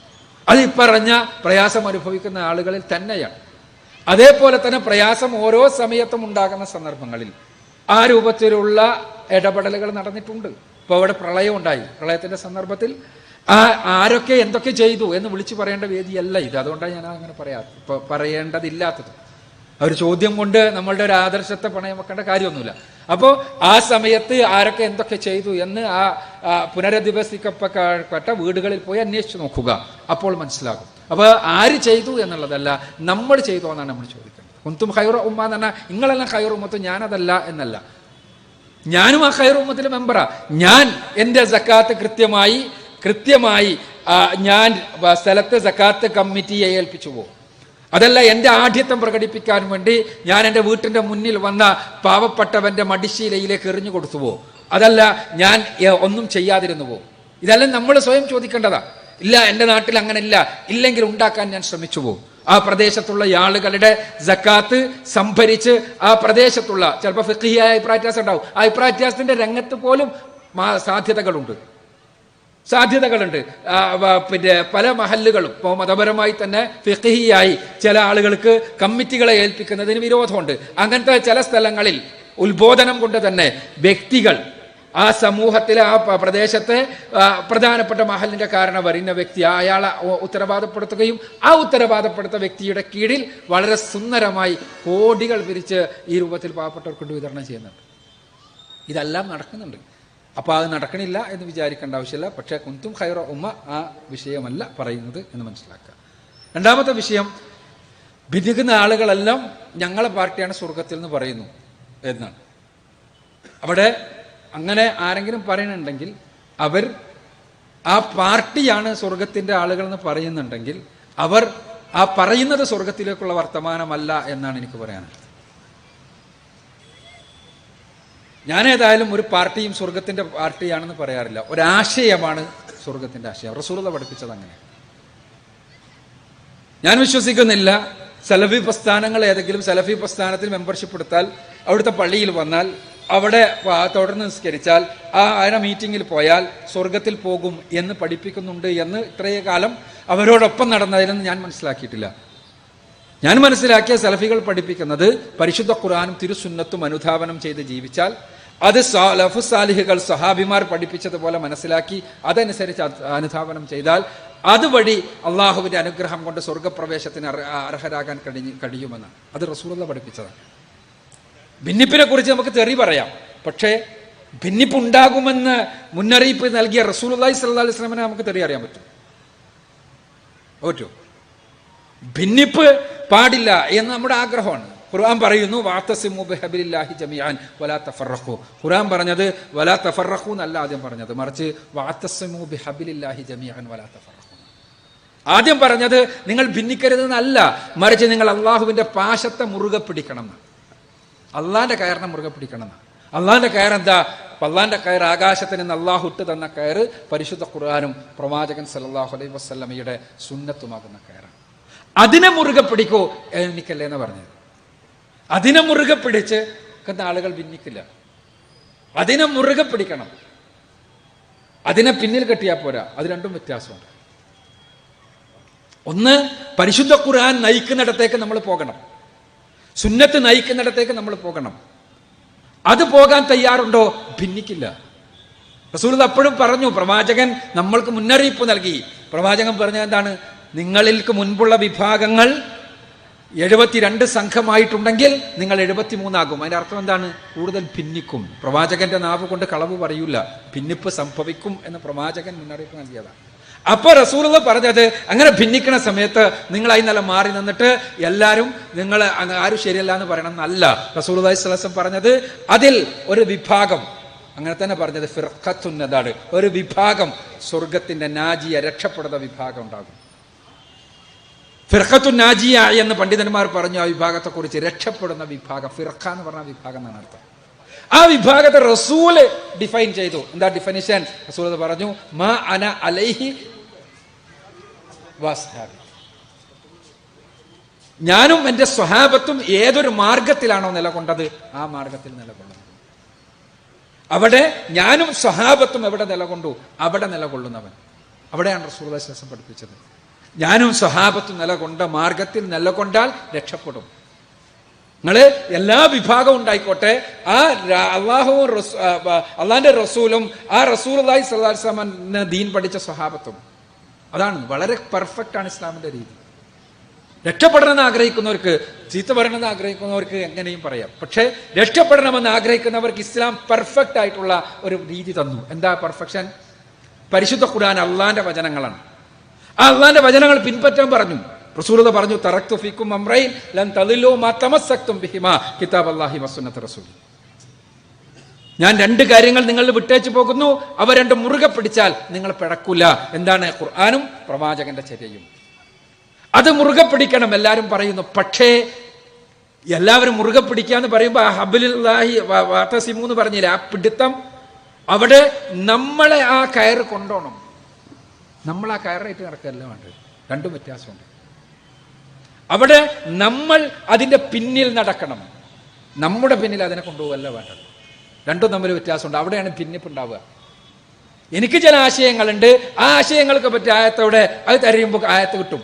അത് ഈ പറഞ്ഞ പ്രയാസം അനുഭവിക്കുന്ന ആളുകളിൽ തന്നെയാണ്. അതേപോലെ തന്നെ പ്രയാസം ഓരോ സമയത്തും ഉണ്ടാകുന്ന സന്ദർഭങ്ങളിൽ ആ രൂപത്തിലുള്ള ഇടപെടലുകൾ നടന്നിട്ടുണ്ട്. ഇപ്പോൾ അവിടെ പ്രളയം ഉണ്ടായി, പ്രളയത്തിന്റെ സന്ദർഭത്തിൽ ആരൊക്കെ എന്തൊക്കെ ചെയ്തു എന്ന് വിളിച്ചു പറയേണ്ട വേദിയല്ല ഇത്. അതുകൊണ്ടാണ് ഞാൻ അങ്ങനെ പറയേണ്ടതില്ലാത്തത്. ഒരു ചോദ്യം കൊണ്ട് നമ്മളുടെ ഒരു ആദർശത്തെ പണയം വെക്കേണ്ട കാര്യമൊന്നുമില്ല. അപ്പോൾ ആ സമയത്ത് ആരൊക്കെ എന്തൊക്കെ ചെയ്തു എന്ന് ആ പുനരധിവസിക്കപ്പെട്ട വീടുകളിൽ പോയി അന്വേഷിച്ച് നോക്കുക, അപ്പോൾ മനസ്സിലാകും. അപ്പോൾ ആര് ചെയ്തു എന്നുള്ളതല്ല, നമ്മൾ ചെയ്തോ എന്നാണ് നമ്മൾ ചോദിക്കുന്നത്. കുന്തും ഖൈറ ഉമ്മ എന്ന് പറഞ്ഞാൽ നിങ്ങളെല്ലാം ഖൈറ ഉമ്മത്ത്, ഞാനതല്ല എന്നല്ല. ഞാനും ആ ഖൈറ ഉമ്മത്തിൽ മെമ്പറാ. ഞാൻ എൻ്റെ സക്കാത്ത് കൃത്യമായി ഞാൻ സ്ഥലത്ത് സക്കാത്ത് കമ്മിറ്റിയെ ഏൽപ്പിച്ചു പോകും. അതല്ല എൻ്റെ ആഢ്യത്വം പ്രകടിപ്പിക്കാൻ വേണ്ടി ഞാൻ എൻ്റെ വീട്ടിൻ്റെ മുന്നിൽ വന്ന പാവപ്പെട്ടവൻ്റെ മടിശീലയിലേക്ക് എറിഞ്ഞു കൊടുത്തുവോ, അതല്ല ഞാൻ ഒന്നും ചെയ്യാതിരുന്നു പോകും. ഇതെല്ലാം നമ്മൾ സ്വയം ചോദിക്കേണ്ടതാ. ഇല്ല, എൻ്റെ നാട്ടിൽ അങ്ങനെ ഇല്ലെങ്കിൽ ഉണ്ടാക്കാൻ ഞാൻ ശ്രമിച്ചു പോകും. ആ പ്രദേശത്തുള്ള ആളുകളുടെ സക്കാത്ത് സംഭരിച്ച് ആ പ്രദേശത്തുള്ള ചിലപ്പോൾ ഫിഖ്ഹിയായ അഭിപ്രായവ്യത്യാസം ഉണ്ടാവും. ആ അഭിപ്രായവ്യത്യാസത്തിന്റെ രംഗത്ത് പോലും സാധ്യതകളുണ്ട്. പിന്നെ പല മഹല്ലുകളും ഇപ്പോൾ മതപരമായി തന്നെ ഫിഖ്ഹിയായി ചില ആളുകൾക്ക് കമ്മിറ്റികളെ ഏൽപ്പിക്കുന്നതിന് വിരോധമുണ്ട്. അങ്ങനത്തെ ചില സ്ഥലങ്ങളിൽ ഉത്ബോധനം കൊണ്ട് തന്നെ വ്യക്തികൾ ആ സമൂഹത്തിലെ ആ പ്രദേശത്തെ പ്രധാനപ്പെട്ട മഹലിന്റെ കാരണവർ ഇന്ന വ്യക്തി അയാളെ ഉത്തരവാദപ്പെടുത്തുകയും ആ ഉത്തരവാദപ്പെടുത്ത വ്യക്തിയുടെ കീഴിൽ വളരെ സുന്ദരമായി കോടികൾ പിരിച്ച് ഈ രൂപത്തിൽ പാവപ്പെട്ടവർക്ക് കൊണ്ട് വിതരണം ചെയ്യുന്നുണ്ട്. ഇതെല്ലാം നടക്കുന്നുണ്ട്. അപ്പോൾ അത് നടക്കണില്ല എന്ന് വിചാരിക്കേണ്ട ആവശ്യമില്ല. പക്ഷേ കുന്തും ഖൈറ ഉമ്മ ആ വിഷയമല്ല പറയുന്നത് എന്ന് മനസ്സിലാക്കുക. രണ്ടാമത്തെ വിഷയം, ഭിന്നിക്കുന്ന ആളുകളെല്ലാം ഞങ്ങളെ പാർട്ടിയാണ് സ്വർഗത്തിൽ എന്ന് പറയുന്നു എന്നാണ്. അവിടെ അങ്ങനെ ആരെങ്കിലും പറയുന്നുണ്ടെങ്കിൽ അവർ ആ പാർട്ടിയാണ് സ്വർഗത്തിൻ്റെ ആളുകൾ എന്ന് പറയുന്നുണ്ടെങ്കിൽ അവർ ആ പറയുന്നത് സ്വർഗത്തിലേക്കുള്ള വർത്തമാനമല്ല എന്നാണ് എനിക്ക് പറയാനുള്ളത്. ഞാനേതായാലും ഒരു പാർട്ടിയും സ്വർഗത്തിൻ്റെ പാർട്ടിയാണെന്ന് പറയാറില്ല. ഒരാശയമാണ് സ്വർഗത്തിൻ്റെ ആശയം. റസൂലുള്ളാഹി പഠിപ്പിച്ചത് അങ്ങനെ. ഞാൻ വിശ്വസിക്കുന്നില്ല സലഫി പ്രസ്ഥാനങ്ങൾ ഏതെങ്കിലും സലഫി പ്രസ്ഥാനത്തിൽ മെമ്പർഷിപ്പ് എടുത്താൽ അവിടുത്തെ പള്ളിയിൽ വന്നാൽ അവിടെ തുടർന്ന് നിസ്കരിച്ചാൽ ആ മീറ്റിങ്ങിൽ പോയാൽ സ്വർഗത്തിൽ പോകും എന്ന് പഠിപ്പിക്കുന്നുണ്ട് എന്ന് ഇത്രയും കാലം അവരോടൊപ്പം നടന്നതിലെന്ന് ഞാൻ മനസ്സിലാക്കിയിട്ടില്ല. ഞാൻ മനസ്സിലാക്കിയ സലഫികൾ പഠിപ്പിക്കുന്നത് പരിശുദ്ധ ഖുർആനും തിരുസുന്നത്തും അനുധാവനം ചെയ്ത് ജീവിച്ചാൽ അത് സലഫു സാലിഹുകൾ സഹാബിമാർ പഠിപ്പിച്ചതുപോലെ മനസ്സിലാക്കി അതനുസരിച്ച് അനുധാവനം ചെയ്താൽ അതുവഴി അള്ളാഹുവിൻ്റെ അനുഗ്രഹം കൊണ്ട് സ്വർഗപ്രവേശത്തിന് അർഹരാകാൻ കഴിയുമെന്നാണ്. അത് റസൂലുള്ളാഹി പഠിപ്പിച്ചതാണ്. ഭിന്നിപ്പിനെ കുറിച്ച് നമുക്ക് തെറി പറയാം, പക്ഷേ ഭിന്നിപ്പുണ്ടാകുമെന്ന് മുന്നറിയിപ്പ് നൽകിയ റസൂലുള്ളാഹി സ്വല്ലല്ലാഹു അലൈഹി വസല്ലമയെ നമുക്ക് തെറി അറിയാൻ പറ്റും? ഭിന്നിപ്പ് പാടില്ല എന്ന് നമ്മുടെ ആഗ്രഹമാണ്. ഖുർആൻ പറയുന്നു വഅതസിമു ബിഹബിലില്ലാഹി ജമീഅൻ വലാ തഫറഖു. ഖുർആൻ പറഞ്ഞത് വലാ തഫറഖു എന്നല്ല ആദ്യം പറഞ്ഞത്, മറിച്ച് വഅതസിമു ബിഹബിലില്ലാഹി ജമീഅൻ വലാ തഫറഖു. ആദ്യം പറഞ്ഞത് നിങ്ങൾ ഭിന്നിക്കരുതെന്നല്ല, മറിച്ച് നിങ്ങൾ അള്ളാഹുവിന്റെ പാശത്തെ മുറുകെ പിടിക്കണം എന്നാണ്. അള്ളാന്റെ കയറിനെ മുറുകെ പിടിക്കണം എന്നാണ്. അള്ളാന്റെ കയർ എന്താ? അള്ളാന്റെ കയർ ആകാശത്തിൽ നിന്ന് അള്ളാഹു ഇട്ട് തന്ന കയർ പരിശുദ്ധ ഖുർആനും പ്രവാചകൻ സല്ലല്ലാഹു അലൈഹി വസല്ലമയുടെ സുന്നത്തുമാകുന്ന കയറാണ്. അതിനെ മുറുകെ പിടിക്കൂ എനിക്കല്ലേ എന്ന് പറഞ്ഞത്. അതിനെ മുറുകെ പിടിച്ച് ആളുകൾ ഭിന്നിക്കില്ല. അതിനെ മുറുകെ പിടിക്കണം. അതിനെ പിന്നിൽ കെട്ടിയാൽ പോരാ. അത് രണ്ടും വ്യത്യാസമുണ്ട്. ഒന്ന്, പരിശുദ്ധ ഖുർആൻ നയിക്കുന്നിടത്തേക്ക് നമ്മൾ പോകണം. സുന്നത്ത് നയിക്കുന്നിടത്തേക്ക് നമ്മൾ പോകണം. അത് പോകാൻ തയ്യാറുണ്ടോ? ഭിന്നിക്കില്ല. റസൂലുള്ളാഹി അപ്പോഴും പറഞ്ഞു, പ്രവാചകൻ നമ്മൾക്ക് മുന്നറിയിപ്പ് നൽകി. പ്രവാചകൻ പറഞ്ഞത് എന്താണ്? നിങ്ങളിൽക്ക് മുൻപുള്ള വിഭാഗങ്ങൾ 72 സംഘമായിട്ടുണ്ടെങ്കിൽ നിങ്ങൾ 73 അതിന്റെ അർത്ഥം എന്താണ്? കൂടുതൽ ഭിന്നിക്കും. പ്രവാചകന്റെ നാവ് കൊണ്ട് കളവ് പറയൂല, ഭിന്നിപ്പ് സംഭവിക്കും എന്ന് പ്രവാചകൻ മുന്നറിയിപ്പ് നൽകിയതാണ്. അപ്പൊ റസൂലുള്ളാഹി പറഞ്ഞത് അങ്ങനെ ഭിന്നിക്കണ സമയത്ത് നിങ്ങൾ അതിനെല്ലാം മാറി നിന്നിട്ട് എല്ലാവരും നിങ്ങൾ ആരും ശരിയല്ല എന്ന് പറയണം എന്നല്ല റസൂലുള്ളാഹി സ്വല്ലല്ലാഹു അലൈഹി വസല്ലം പറഞ്ഞത്. അതിൽ ഒരു വിഭാഗം, അങ്ങനെ തന്നെ പറഞ്ഞത്, ഫിർഖത്തുൻ നദാണ്, ഒരു വിഭാഗം സ്വർഗത്തിന്റെ നാജിയ രക്ഷപ്പെടുന്ന വിഭാഗം ഉണ്ടാകും. ഫിർഖത്തുൻ നാജിയ എന്ന് പണ്ഡിതന്മാർ പറഞ്ഞു. ആ വിഭാഗത്തെ കുറിച്ച് രക്ഷപ്പെടുന്ന വിഭാഗം, ഫിർഖ എന്ന് പറഞ്ഞ വിഭാഗം എന്നാണ് അർത്ഥം. ആ വിഭാഗത്തെ റസൂല് ഡിഫൈൻ ചെയ്തു. എന്താ ഡിഫിനിഷൻ? റസൂൽ പറഞ്ഞു, മാ അന അലൈഹി വസ്ഹാബി, ഞാനും എൻ്റെ സ്വഹാബത്തും ഏതൊരു മാർഗത്തിലാണോ നിലകൊണ്ടത് ആ മാർഗത്തിൽ നിലകൊള്ളുന്നു. അവിടെ ഞാനും സ്വഹാബത്തും എവിടെ നിലകൊണ്ടു അവിടെ നിലകൊള്ളുന്നവൻ. അവിടെയാണ് റസൂലുള്ളാഹി സ്വല്ലല്ലാഹു അലൈഹി വസല്ലം പഠിപ്പിച്ചത്. ഞാനും സ്വഹാബത്തും നിലകൊണ്ട മാർഗത്തിൽ നിലകൊണ്ടാൽ രക്ഷപ്പെടും. നിങ്ങള് എല്ലാ വിഭാഗവും ഉണ്ടായിക്കോട്ടെ, ആ അള്ളാന്റെ റസൂലും ആ റസൂലുള്ളാഹി സ്വല്ലല്ലാഹു അലൈഹി വസല്ലം ദീൻ പഠിച്ച സ്വഹാബത്തും, അതാണ് വളരെ പെർഫെക്റ്റ് ആണ് ഇസ്ലാമിന്റെ രീതി. രക്ഷപ്പെടണമെന്ന് ആഗ്രഹിക്കുന്നവർക്ക്, ചീത്ത പറയണമെന്ന് ആഗ്രഹിക്കുന്നവർക്ക് എങ്ങനെയും പറയാം. പക്ഷേ രക്ഷപ്പെടണമെന്ന് ആഗ്രഹിക്കുന്നവർക്ക് ഇസ്ലാം പെർഫെക്റ്റ് ആയിട്ടുള്ള ഒരു രീതി തന്നു. എന്താ പെർഫെക്ഷൻ? പരിശുദ്ധ ഖുർആൻ അള്ളാന്റെ വചനങ്ങളാണ്. ആ അള്ളാന്റെ വചനങ്ങൾ പിൻപറ്റാൻ പറഞ്ഞു. റസൂലുള്ളാഹി പറഞ്ഞു, തറക്തു ഫീക്കും അംറൈൻ ലൻ തദില്ലു മാ തമസ്സക്തും ബിഹിമാ കിതാബല്ലാഹി വസുന്നത റസൂലി. ഞാൻ 2 കാര്യങ്ങൾ നിങ്ങളിൽ വിട്ടേച്ചു പോകുന്നു, അവ രണ്ടും മുറുകെ പിടിച്ചാൽ നിങ്ങൾ പിഴക്കൂല. എന്താണ്? ഖുർആനും പ്രവാചകന്റെ ചര്യയും. അത് മുറുകെ പിടിക്കണം എല്ലാവരും പറയുന്നു. പക്ഷേ എല്ലാവരും മുറുകെ പിടിക്കാന്ന് പറയുമ്പോൾ ഹബിലില്ലാഹി വഅതസിമു എന്ന് പറഞ്ഞില്ലേ, ആ പിടുത്തം, അവിടെ നമ്മളെ ആ കയറ് കൊണ്ടോണം. നമ്മൾ ആ കയറായിട്ട് നടക്കല്ല വേണ്ടത്. രണ്ടും വ്യത്യാസമുണ്ട്. അവിടെ നമ്മൾ അതിൻ്റെ പിന്നിൽ നടക്കണം, നമ്മുടെ പിന്നിൽ അതിനെ കൊണ്ടുപോകല്ല വേണ്ടത്. രണ്ടും തമ്മിൽ വ്യത്യാസമുണ്ട്. അവിടെയാണ് ഭിന്നിപ്പുണ്ടാവുക. എനിക്ക് ചില ആശയങ്ങളുണ്ട്, ആ ആശയങ്ങൾക്ക് പറ്റിയ ആയത്തോടെ അത് തരയുമ്പോൾ ആയത്ത് കിട്ടും.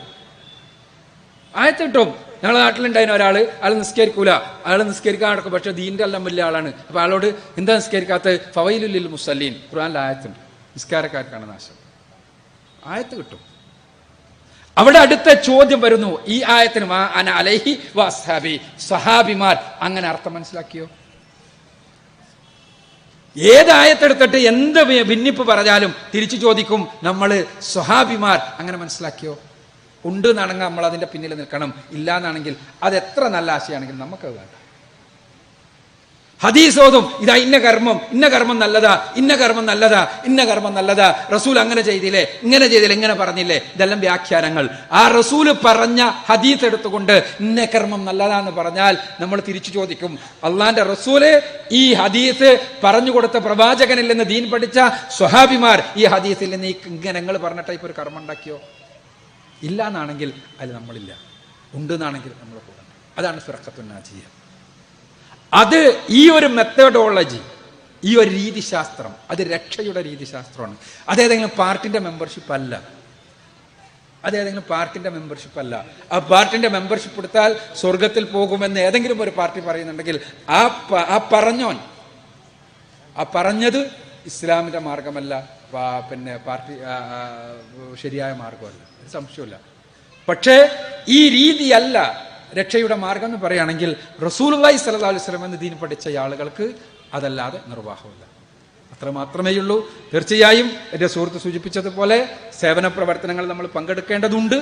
ഞങ്ങളുടെ നാട്ടിലുണ്ടായിരുന്ന ഒരാൾ, അയാൾ നിസ്കരിക്കൂല, അയാൾ നിസ്കരിക്കാൻ നടക്കും, പക്ഷെ ദീൻ്റെ എല്ലാം വലിയ ആളാണ്. അപ്പൊ അയാളോട് എന്താ നിസ്കരിക്കാത്ത? ഫവൈലുൽ മുസല്ലീൻ, ഖുർആനിലെ ആയത്തുണ്ട്, നിസ്കാരക്കാർക്കാണ് നാശം. ആയത്ത് കിട്ടും. അവിടെ അടുത്ത ചോദ്യം വരുന്നു, ഈ ആയത്തിന് മാ അന അലൈഹി വസ്ഹാബി, സഹാബിമാർ അങ്ങനെ അർത്ഥം മനസ്സിലാക്കിയോ? ഏതായത്തെടുത്തിട്ട് എന്ത് ഭിന്നിപ്പ് പറഞ്ഞാലും തിരിച്ചു ചോദിക്കും, നമ്മൾ സ്വഹാബിമാർ അങ്ങനെ മനസ്സിലാക്കിയോ? ഉണ്ട് എന്നാണെങ്കിൽ നമ്മൾ അതിൻ്റെ പിന്നിൽ നിൽക്കണം. ഇല്ല എന്നാണെങ്കിൽ അത് എത്ര നല്ല ആശയമാണെങ്കിലും നമുക്കത് വേണ്ട. ഹദീസ് ഓതും, ഇതാ ഇന്ന കർമ്മം നല്ലതാ, ഇന്ന കർമ്മം നല്ലതാ, റസൂൽ അങ്ങനെ ചെയ്തില്ലേ, ഇങ്ങനെ പറഞ്ഞില്ലേ, ഇതെല്ലാം വ്യാഖ്യാനങ്ങൾ. ആ റസൂല് പറഞ്ഞ ഹദീസ് എടുത്തുകൊണ്ട് ഇന്ന കർമ്മം നല്ലതാന്ന് പറഞ്ഞാൽ നമ്മൾ തിരിച്ചു ചോദിക്കും, അള്ളാന്റെ റസൂല് ഈ ഹദീസ് പറഞ്ഞു കൊടുത്ത പ്രവാചകനിൽ നിന്ന് ദീൻ പഠിച്ച സ്വഹാബിമാർ ഈ ഹദീസിൽ നിന്ന് ഇങ്ങനെ നിങ്ങൾ പറഞ്ഞ ടൈപ്പ് ഒരു കർമ്മം ഉണ്ടാക്കിയോ? ഇല്ല എന്നാണെങ്കിൽ അതിൽ നമ്മളില്ല, ഉണ്ട് എന്നാണെങ്കിൽ നമ്മൾ കൂടണം. അതാണ് ഫിർഖത്തുൻ നാജിയ. അത് ഈ ഒരു മെത്തഡോളജി, ഈ ഒരു രീതിശാസ്ത്രം, അത് രക്ഷയുടെ രീതിശാസ്ത്രമാണ്. അതേതെങ്കിലും പാർട്ടിന്റെ മെമ്പർഷിപ്പ് അല്ല. ആ പാർട്ടിന്റെ മെമ്പർഷിപ്പ് എടുത്താൽ സ്വർഗത്തിൽ പോകുമെന്ന് ഏതെങ്കിലും ഒരു പാർട്ടി പറയുന്നുണ്ടെങ്കിൽ ആ പറഞ്ഞത് ഇസ്ലാമിന്റെ മാർഗമല്ല, പിന്നെ പാർട്ടി ശരിയായ മാർഗമല്ല, സംശയമില്ല. പക്ഷേ ഈ രീതിയല്ല രക്ഷയുടെ മാർഗം എന്ന് പറയുകയാണെങ്കിൽ റസൂലുള്ളാഹി സ്വല്ലല്ലാഹു അലൈഹി വസല്ലം എന്ന് ദീൻ പഠിച്ച ആളുകൾക്ക് അതല്ലാതെ നിർവാഹമില്ല. അത്ര മാത്രമേ ഉള്ളൂ. തീർച്ചയായും എൻ്റെ സുഹൃത്ത് സൂചിപ്പിച്ചതുപോലെ സേവന പ്രവർത്തനങ്ങൾ നമ്മൾ പങ്കെടുക്കേണ്ടതുണ്ട്.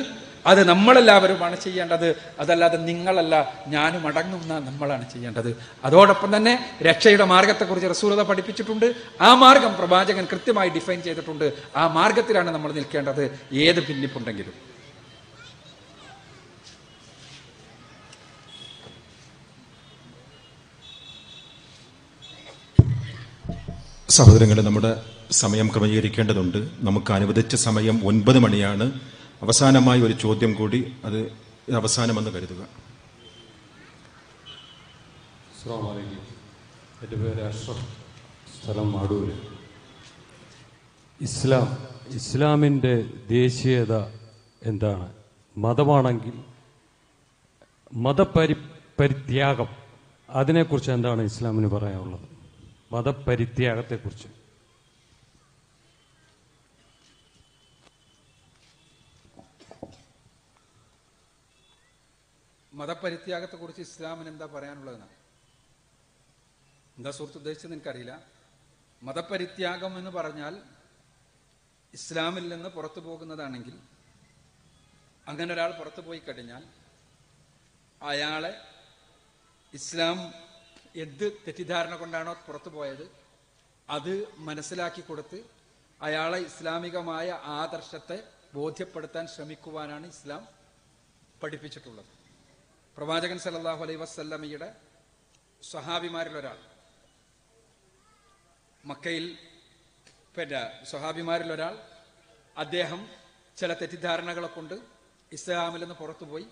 അത് നമ്മളെല്ലാവരുമാണ് ചെയ്യേണ്ടത്. അതല്ലാതെ നിങ്ങളല്ല, ഞാനും അടങ്ങുന്ന നമ്മളാണ് ചെയ്യേണ്ടത്. അതോടൊപ്പം തന്നെ രക്ഷയുടെ മാർഗത്തെക്കുറിച്ച് റസൂലുള്ളാഹി പഠിപ്പിച്ചിട്ടുണ്ട്. ആ മാർഗം പ്രവാചകൻ കൃത്യമായി ഡിഫൈൻ ചെയ്തിട്ടുണ്ട്. ആ മാർഗത്തിലാണ് നമ്മൾ നിൽക്കേണ്ടത്, ഏത് ഭിന്നിപ്പുണ്ടെങ്കിലും. സഹോദരങ്ങളെ, നമ്മുടെ സമയം ക്രമീകരിക്കേണ്ടതുണ്ട്. നമുക്ക് അനുവദിച്ച സമയം 9 മണിയാണ്. അവസാനമായി ഒരു ചോദ്യം കൂടി, അത് അവസാനമെന്ന് കരുതുക. അസ്സലാമു അലൈക്കും. എൻ്റെ പേര് അഷ്റഫ്, സ്ഥലം അടൂര്. ഇസ്ലാമിൻ്റെ ദേശീയത എന്താണ്? മതമാണെങ്കിൽ മതപരിത്യാഗം, അതിനെക്കുറിച്ച് എന്താണ് ഇസ്ലാമിന് പറയാനുള്ളത്? മതപരിത്യാഗത്തെക്കുറിച്ച്. മതപരിത്യാഗത്തെക്കുറിച്ച് ഇസ്ലാമിന് എന്താ പറയാനുള്ളതെന്നാണ് എന്താ സുഹൃത്ത് ഉദ്ദേശിച്ചത് എനിക്കറിയില്ല. മതപരിത്യാഗം എന്ന് പറഞ്ഞാൽ ഇസ്ലാമിൽ നിന്ന് പുറത്തു പോകുന്നതാണെങ്കിൽ, അങ്ങനെ ഒരാൾ പുറത്തു പോയി കഴിഞ്ഞാൽ അയാളെ ഇസ്ലാം എന്ത് തെറ്റിദ്ധാരണ കൊണ്ടാണോ പുറത്തു പോയത് അത് മനസ്സിലാക്കി കൊടുത്ത് അയാളെ ഇസ്ലാമികമായ ആദർശത്തെ ബോധ്യപ്പെടുത്താൻ ശ്രമിക്കുവാനാണ് ഇസ്ലാം പഠിപ്പിച്ചിട്ടുള്ളത്. പ്രവാചകൻ സല്ലല്ലാഹു അലൈഹി വസല്ലമയുടെ സ്വഹാബിമാരിലൊരാൾ, മക്കയിൽ സ്വഹാബിമാരിലൊരാൾ, അദ്ദേഹം ചില തെറ്റിദ്ധാരണകളെ കൊണ്ട് ഇസ്ലാമിൽ നിന്ന് പുറത്തുപോയി.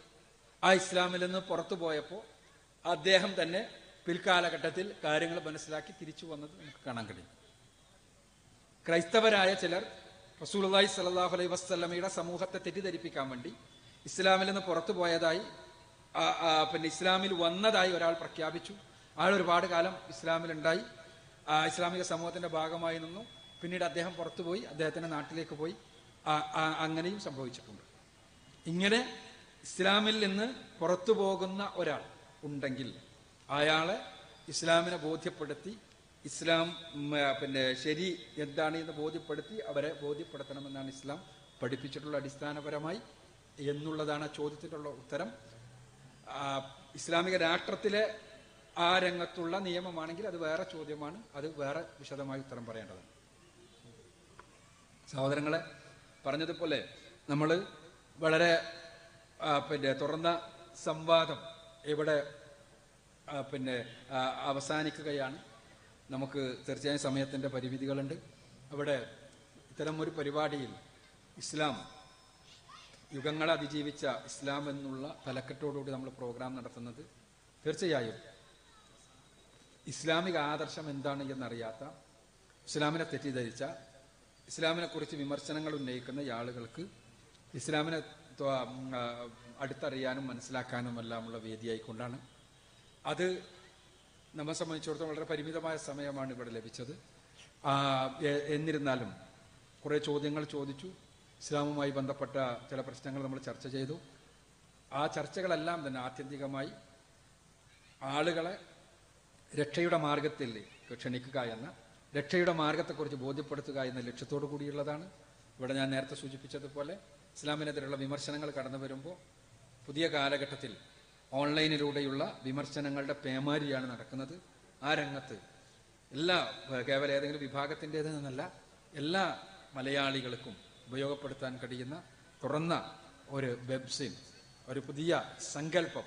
ആ ഇസ്ലാമിൽ നിന്ന് പുറത്തു പോയപ്പോൾ അദ്ദേഹം തന്നെ പിൽക്കാലഘട്ടത്തിൽ കാര്യങ്ങൾ മനസ്സിലാക്കി തിരിച്ചു വന്നത് നമുക്ക് കാണാൻ കഴിയും. ക്രൈസ്തവരായ ചിലർ റസൂലുള്ളാഹി സ്വല്ലല്ലാഹു അലൈഹി വസല്ലമയുടെ സമൂഹത്തെ തെറ്റിദ്ധരിപ്പിക്കാൻ വേണ്ടി ഇസ്ലാമിൽ നിന്ന് പുറത്തു പോയതായി, ഇസ്ലാമിൽ വന്നതായി ഒരാൾ പ്രഖ്യാപിച്ചു. ആൾ ഒരുപാട് കാലം ഇസ്ലാമിലുണ്ടായി, ഇസ്ലാമിക സമൂഹത്തിന്റെ ഭാഗമായി നിന്നു. പിന്നീട് അദ്ദേഹം പുറത്തുപോയി, അദ്ദേഹത്തിന്റെ നാട്ടിലേക്ക് പോയി. അങ്ങനെയും സംഭവിച്ചിട്ടുണ്ട്. ഇങ്ങനെ ഇസ്ലാമിൽ നിന്ന് പുറത്തു പോകുന്ന ഒരാൾ ഉണ്ടെങ്കിൽ അയാളെ ഇസ്ലാമിനെ ബോധ്യപ്പെടുത്തി, ഇസ്ലാം ശരി എന്താണ് എന്ന് ബോധ്യപ്പെടുത്തി അവരെ ബോധ്യപ്പെടുത്തണമെന്നാണ് ഇസ്ലാം പഠിപ്പിച്ചിട്ടുള്ള അടിസ്ഥാനപരമായി എന്നുള്ളതാണ് ആ ചോദ്യത്തിനുള്ള ഉത്തരം. ഇസ്ലാമിക രാഷ്ട്രത്തിലെ ആ രംഗത്തുള്ള നിയമമാണെങ്കിൽ അത് വേറെ ചോദ്യമാണ്, അത് വേറെ വിശദമായി ഉത്തരം പറയേണ്ടതാണ്. സഹോദരങ്ങളെ, പറഞ്ഞതുപോലെ നമ്മൾ വളരെ തുറന്ന സംവാദം ഇവിടെ അവസാനിക്കുകയാണ്. നമുക്ക് തീർച്ചയായും സമയത്തിൻ്റെ പരിമിതികളുണ്ട്. അവിടെ ഇത്തരം ഒരു പരിപാടിയിൽ ഇസ്ലാം, യുഗങ്ങളെ അതിജീവിച്ച ഇസ്ലാം എന്നുള്ള തലക്കെട്ടോടുകൂടി നമ്മൾ പ്രോഗ്രാം നടത്തുന്നത് തീർച്ചയായും ഇസ്ലാമിക ആദർശം എന്താണ് എന്നറിയാത്ത, ഇസ്ലാമിനെ തെറ്റിദ്ധരിച്ച, ഇസ്ലാമിനെ കുറിച്ച് വിമർശനങ്ങൾ ഉന്നയിക്കുന്ന ആളുകൾക്ക് ഇസ്ലാമിനെ അടുത്തറിയാനും മനസ്സിലാക്കാനുമെല്ലാമുള്ള വേദിയായിക്കൊണ്ടാണ്. അത് നമ്മെ സംബന്ധിച്ചിടത്തോളം വളരെ പരിമിതമായ സമയമാണ് ഇവിടെ ലഭിച്ചത്. എന്നിരുന്നാലും കുറേ ചോദ്യങ്ങൾ ചോദിച്ചു. ഇസ്ലാമുമായി ബന്ധപ്പെട്ട ചില പ്രശ്നങ്ങൾ നമ്മൾ ചർച്ച ചെയ്തു. ആ ചർച്ചകളെല്ലാം തന്നെ ആത്യന്തികമായി ആളുകളെ രക്ഷയുടെ മാർഗത്തിൽ ക്ഷണിക്കുക എന്ന, രക്ഷയുടെ മാർഗത്തെക്കുറിച്ച് ബോധ്യപ്പെടുത്തുക എന്ന ലക്ഷ്യത്തോടു കൂടിയുള്ളതാണ്. ഇവിടെ ഞാൻ നേരത്തെ സൂചിപ്പിച്ചതുപോലെ ഇസ്ലാമിനെതിരെയുള്ള വിമർശനങ്ങൾ കടന്നു വരുമ്പോൾ പുതിയ കാലഘട്ടത്തിൽ ഓൺലൈനിലൂടെയുള്ള വിമർശനങ്ങളുടെ പേമാരിയാണ് നടക്കുന്നത്. ആ രംഗത്ത് കേവലം ഏതെങ്കിലും വിഭാഗത്തിൻ്റേത് എന്നല്ല, എല്ലാ മലയാളികൾക്കും ഉപയോഗപ്പെടുത്താൻ കഴിയുന്ന തുറന്ന ഒരു വെബ്സൈൻ, ഒരു പുതിയ സങ്കല്പം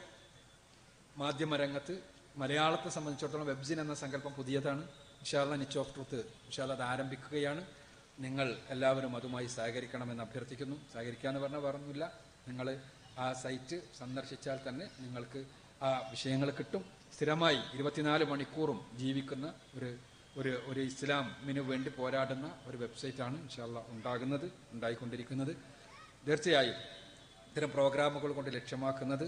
മാധ്യമരംഗത്ത് മലയാളത്തെ സംബന്ധിച്ചിടത്തോളം വെബ്സിൻ എന്ന സങ്കല്പം പുതിയതാണ്. ഇൻഷാ അല്ലാഹ് നിച്ച് ഓഫ് ട്രൂത്ത് ഇൻഷാ അല്ലാഹ് അത് ആരംഭിക്കുകയാണ്. നിങ്ങൾ എല്ലാവരും അതുമായി സഹകരിക്കണമെന്ന് അഭ്യർത്ഥിക്കുന്നു. സഹകരിക്കാന്ന് പറഞ്ഞാൽ വേറൊന്നുമില്ല, നിങ്ങൾ ആ സൈറ്റ് സന്ദർശിച്ചാൽ തന്നെ നിങ്ങൾക്ക് ആ വിഷയങ്ങൾ കിട്ടും. സ്ഥിരമായി 24 മണിക്കൂറും ജീവിക്കുന്ന ഒരു ഇസ്ലാമിന് വേണ്ടി പോരാടുന്ന ഒരു വെബ്സൈറ്റാണ് ഇൻഷാ അല്ലാഹ് ഉണ്ടായിക്കൊണ്ടിരിക്കുന്നത്. തീർച്ചയായും ഇത്തരം പ്രോഗ്രാമുകൾ കൊണ്ട് ലക്ഷ്യമാക്കുന്നത്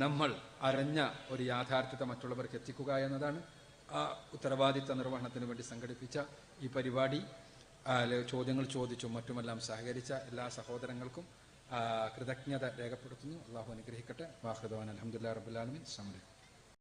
നമ്മൾ അറിഞ്ഞ ഒരു യാഥാർത്ഥ്യത്തെ മറ്റുള്ളവർക്ക് എത്തിക്കുക എന്നതാണ്. ആ ഉത്തരവാദിത്ത നിർവഹണത്തിന് വേണ്ടി സംഘടിപ്പിച്ച ഈ പരിപാടി ചോദ്യങ്ങൾ ചോദിച്ചും മറ്റുമെല്ലാം സഹകരിച്ച എല്ലാ സഹോദരങ്ങൾക്കും കൃതജ്ഞത രേഖപ്പെടുത്തുന്നു. അള്ളാഹു അനുഗ്രഹിക്കട്ടെ. വാഹൃദവാൻ അൽഹംദുലില്ലാഹി റബ്ബിൽ ആലമീൻ. അസ്സലാമു അലൈക്കും.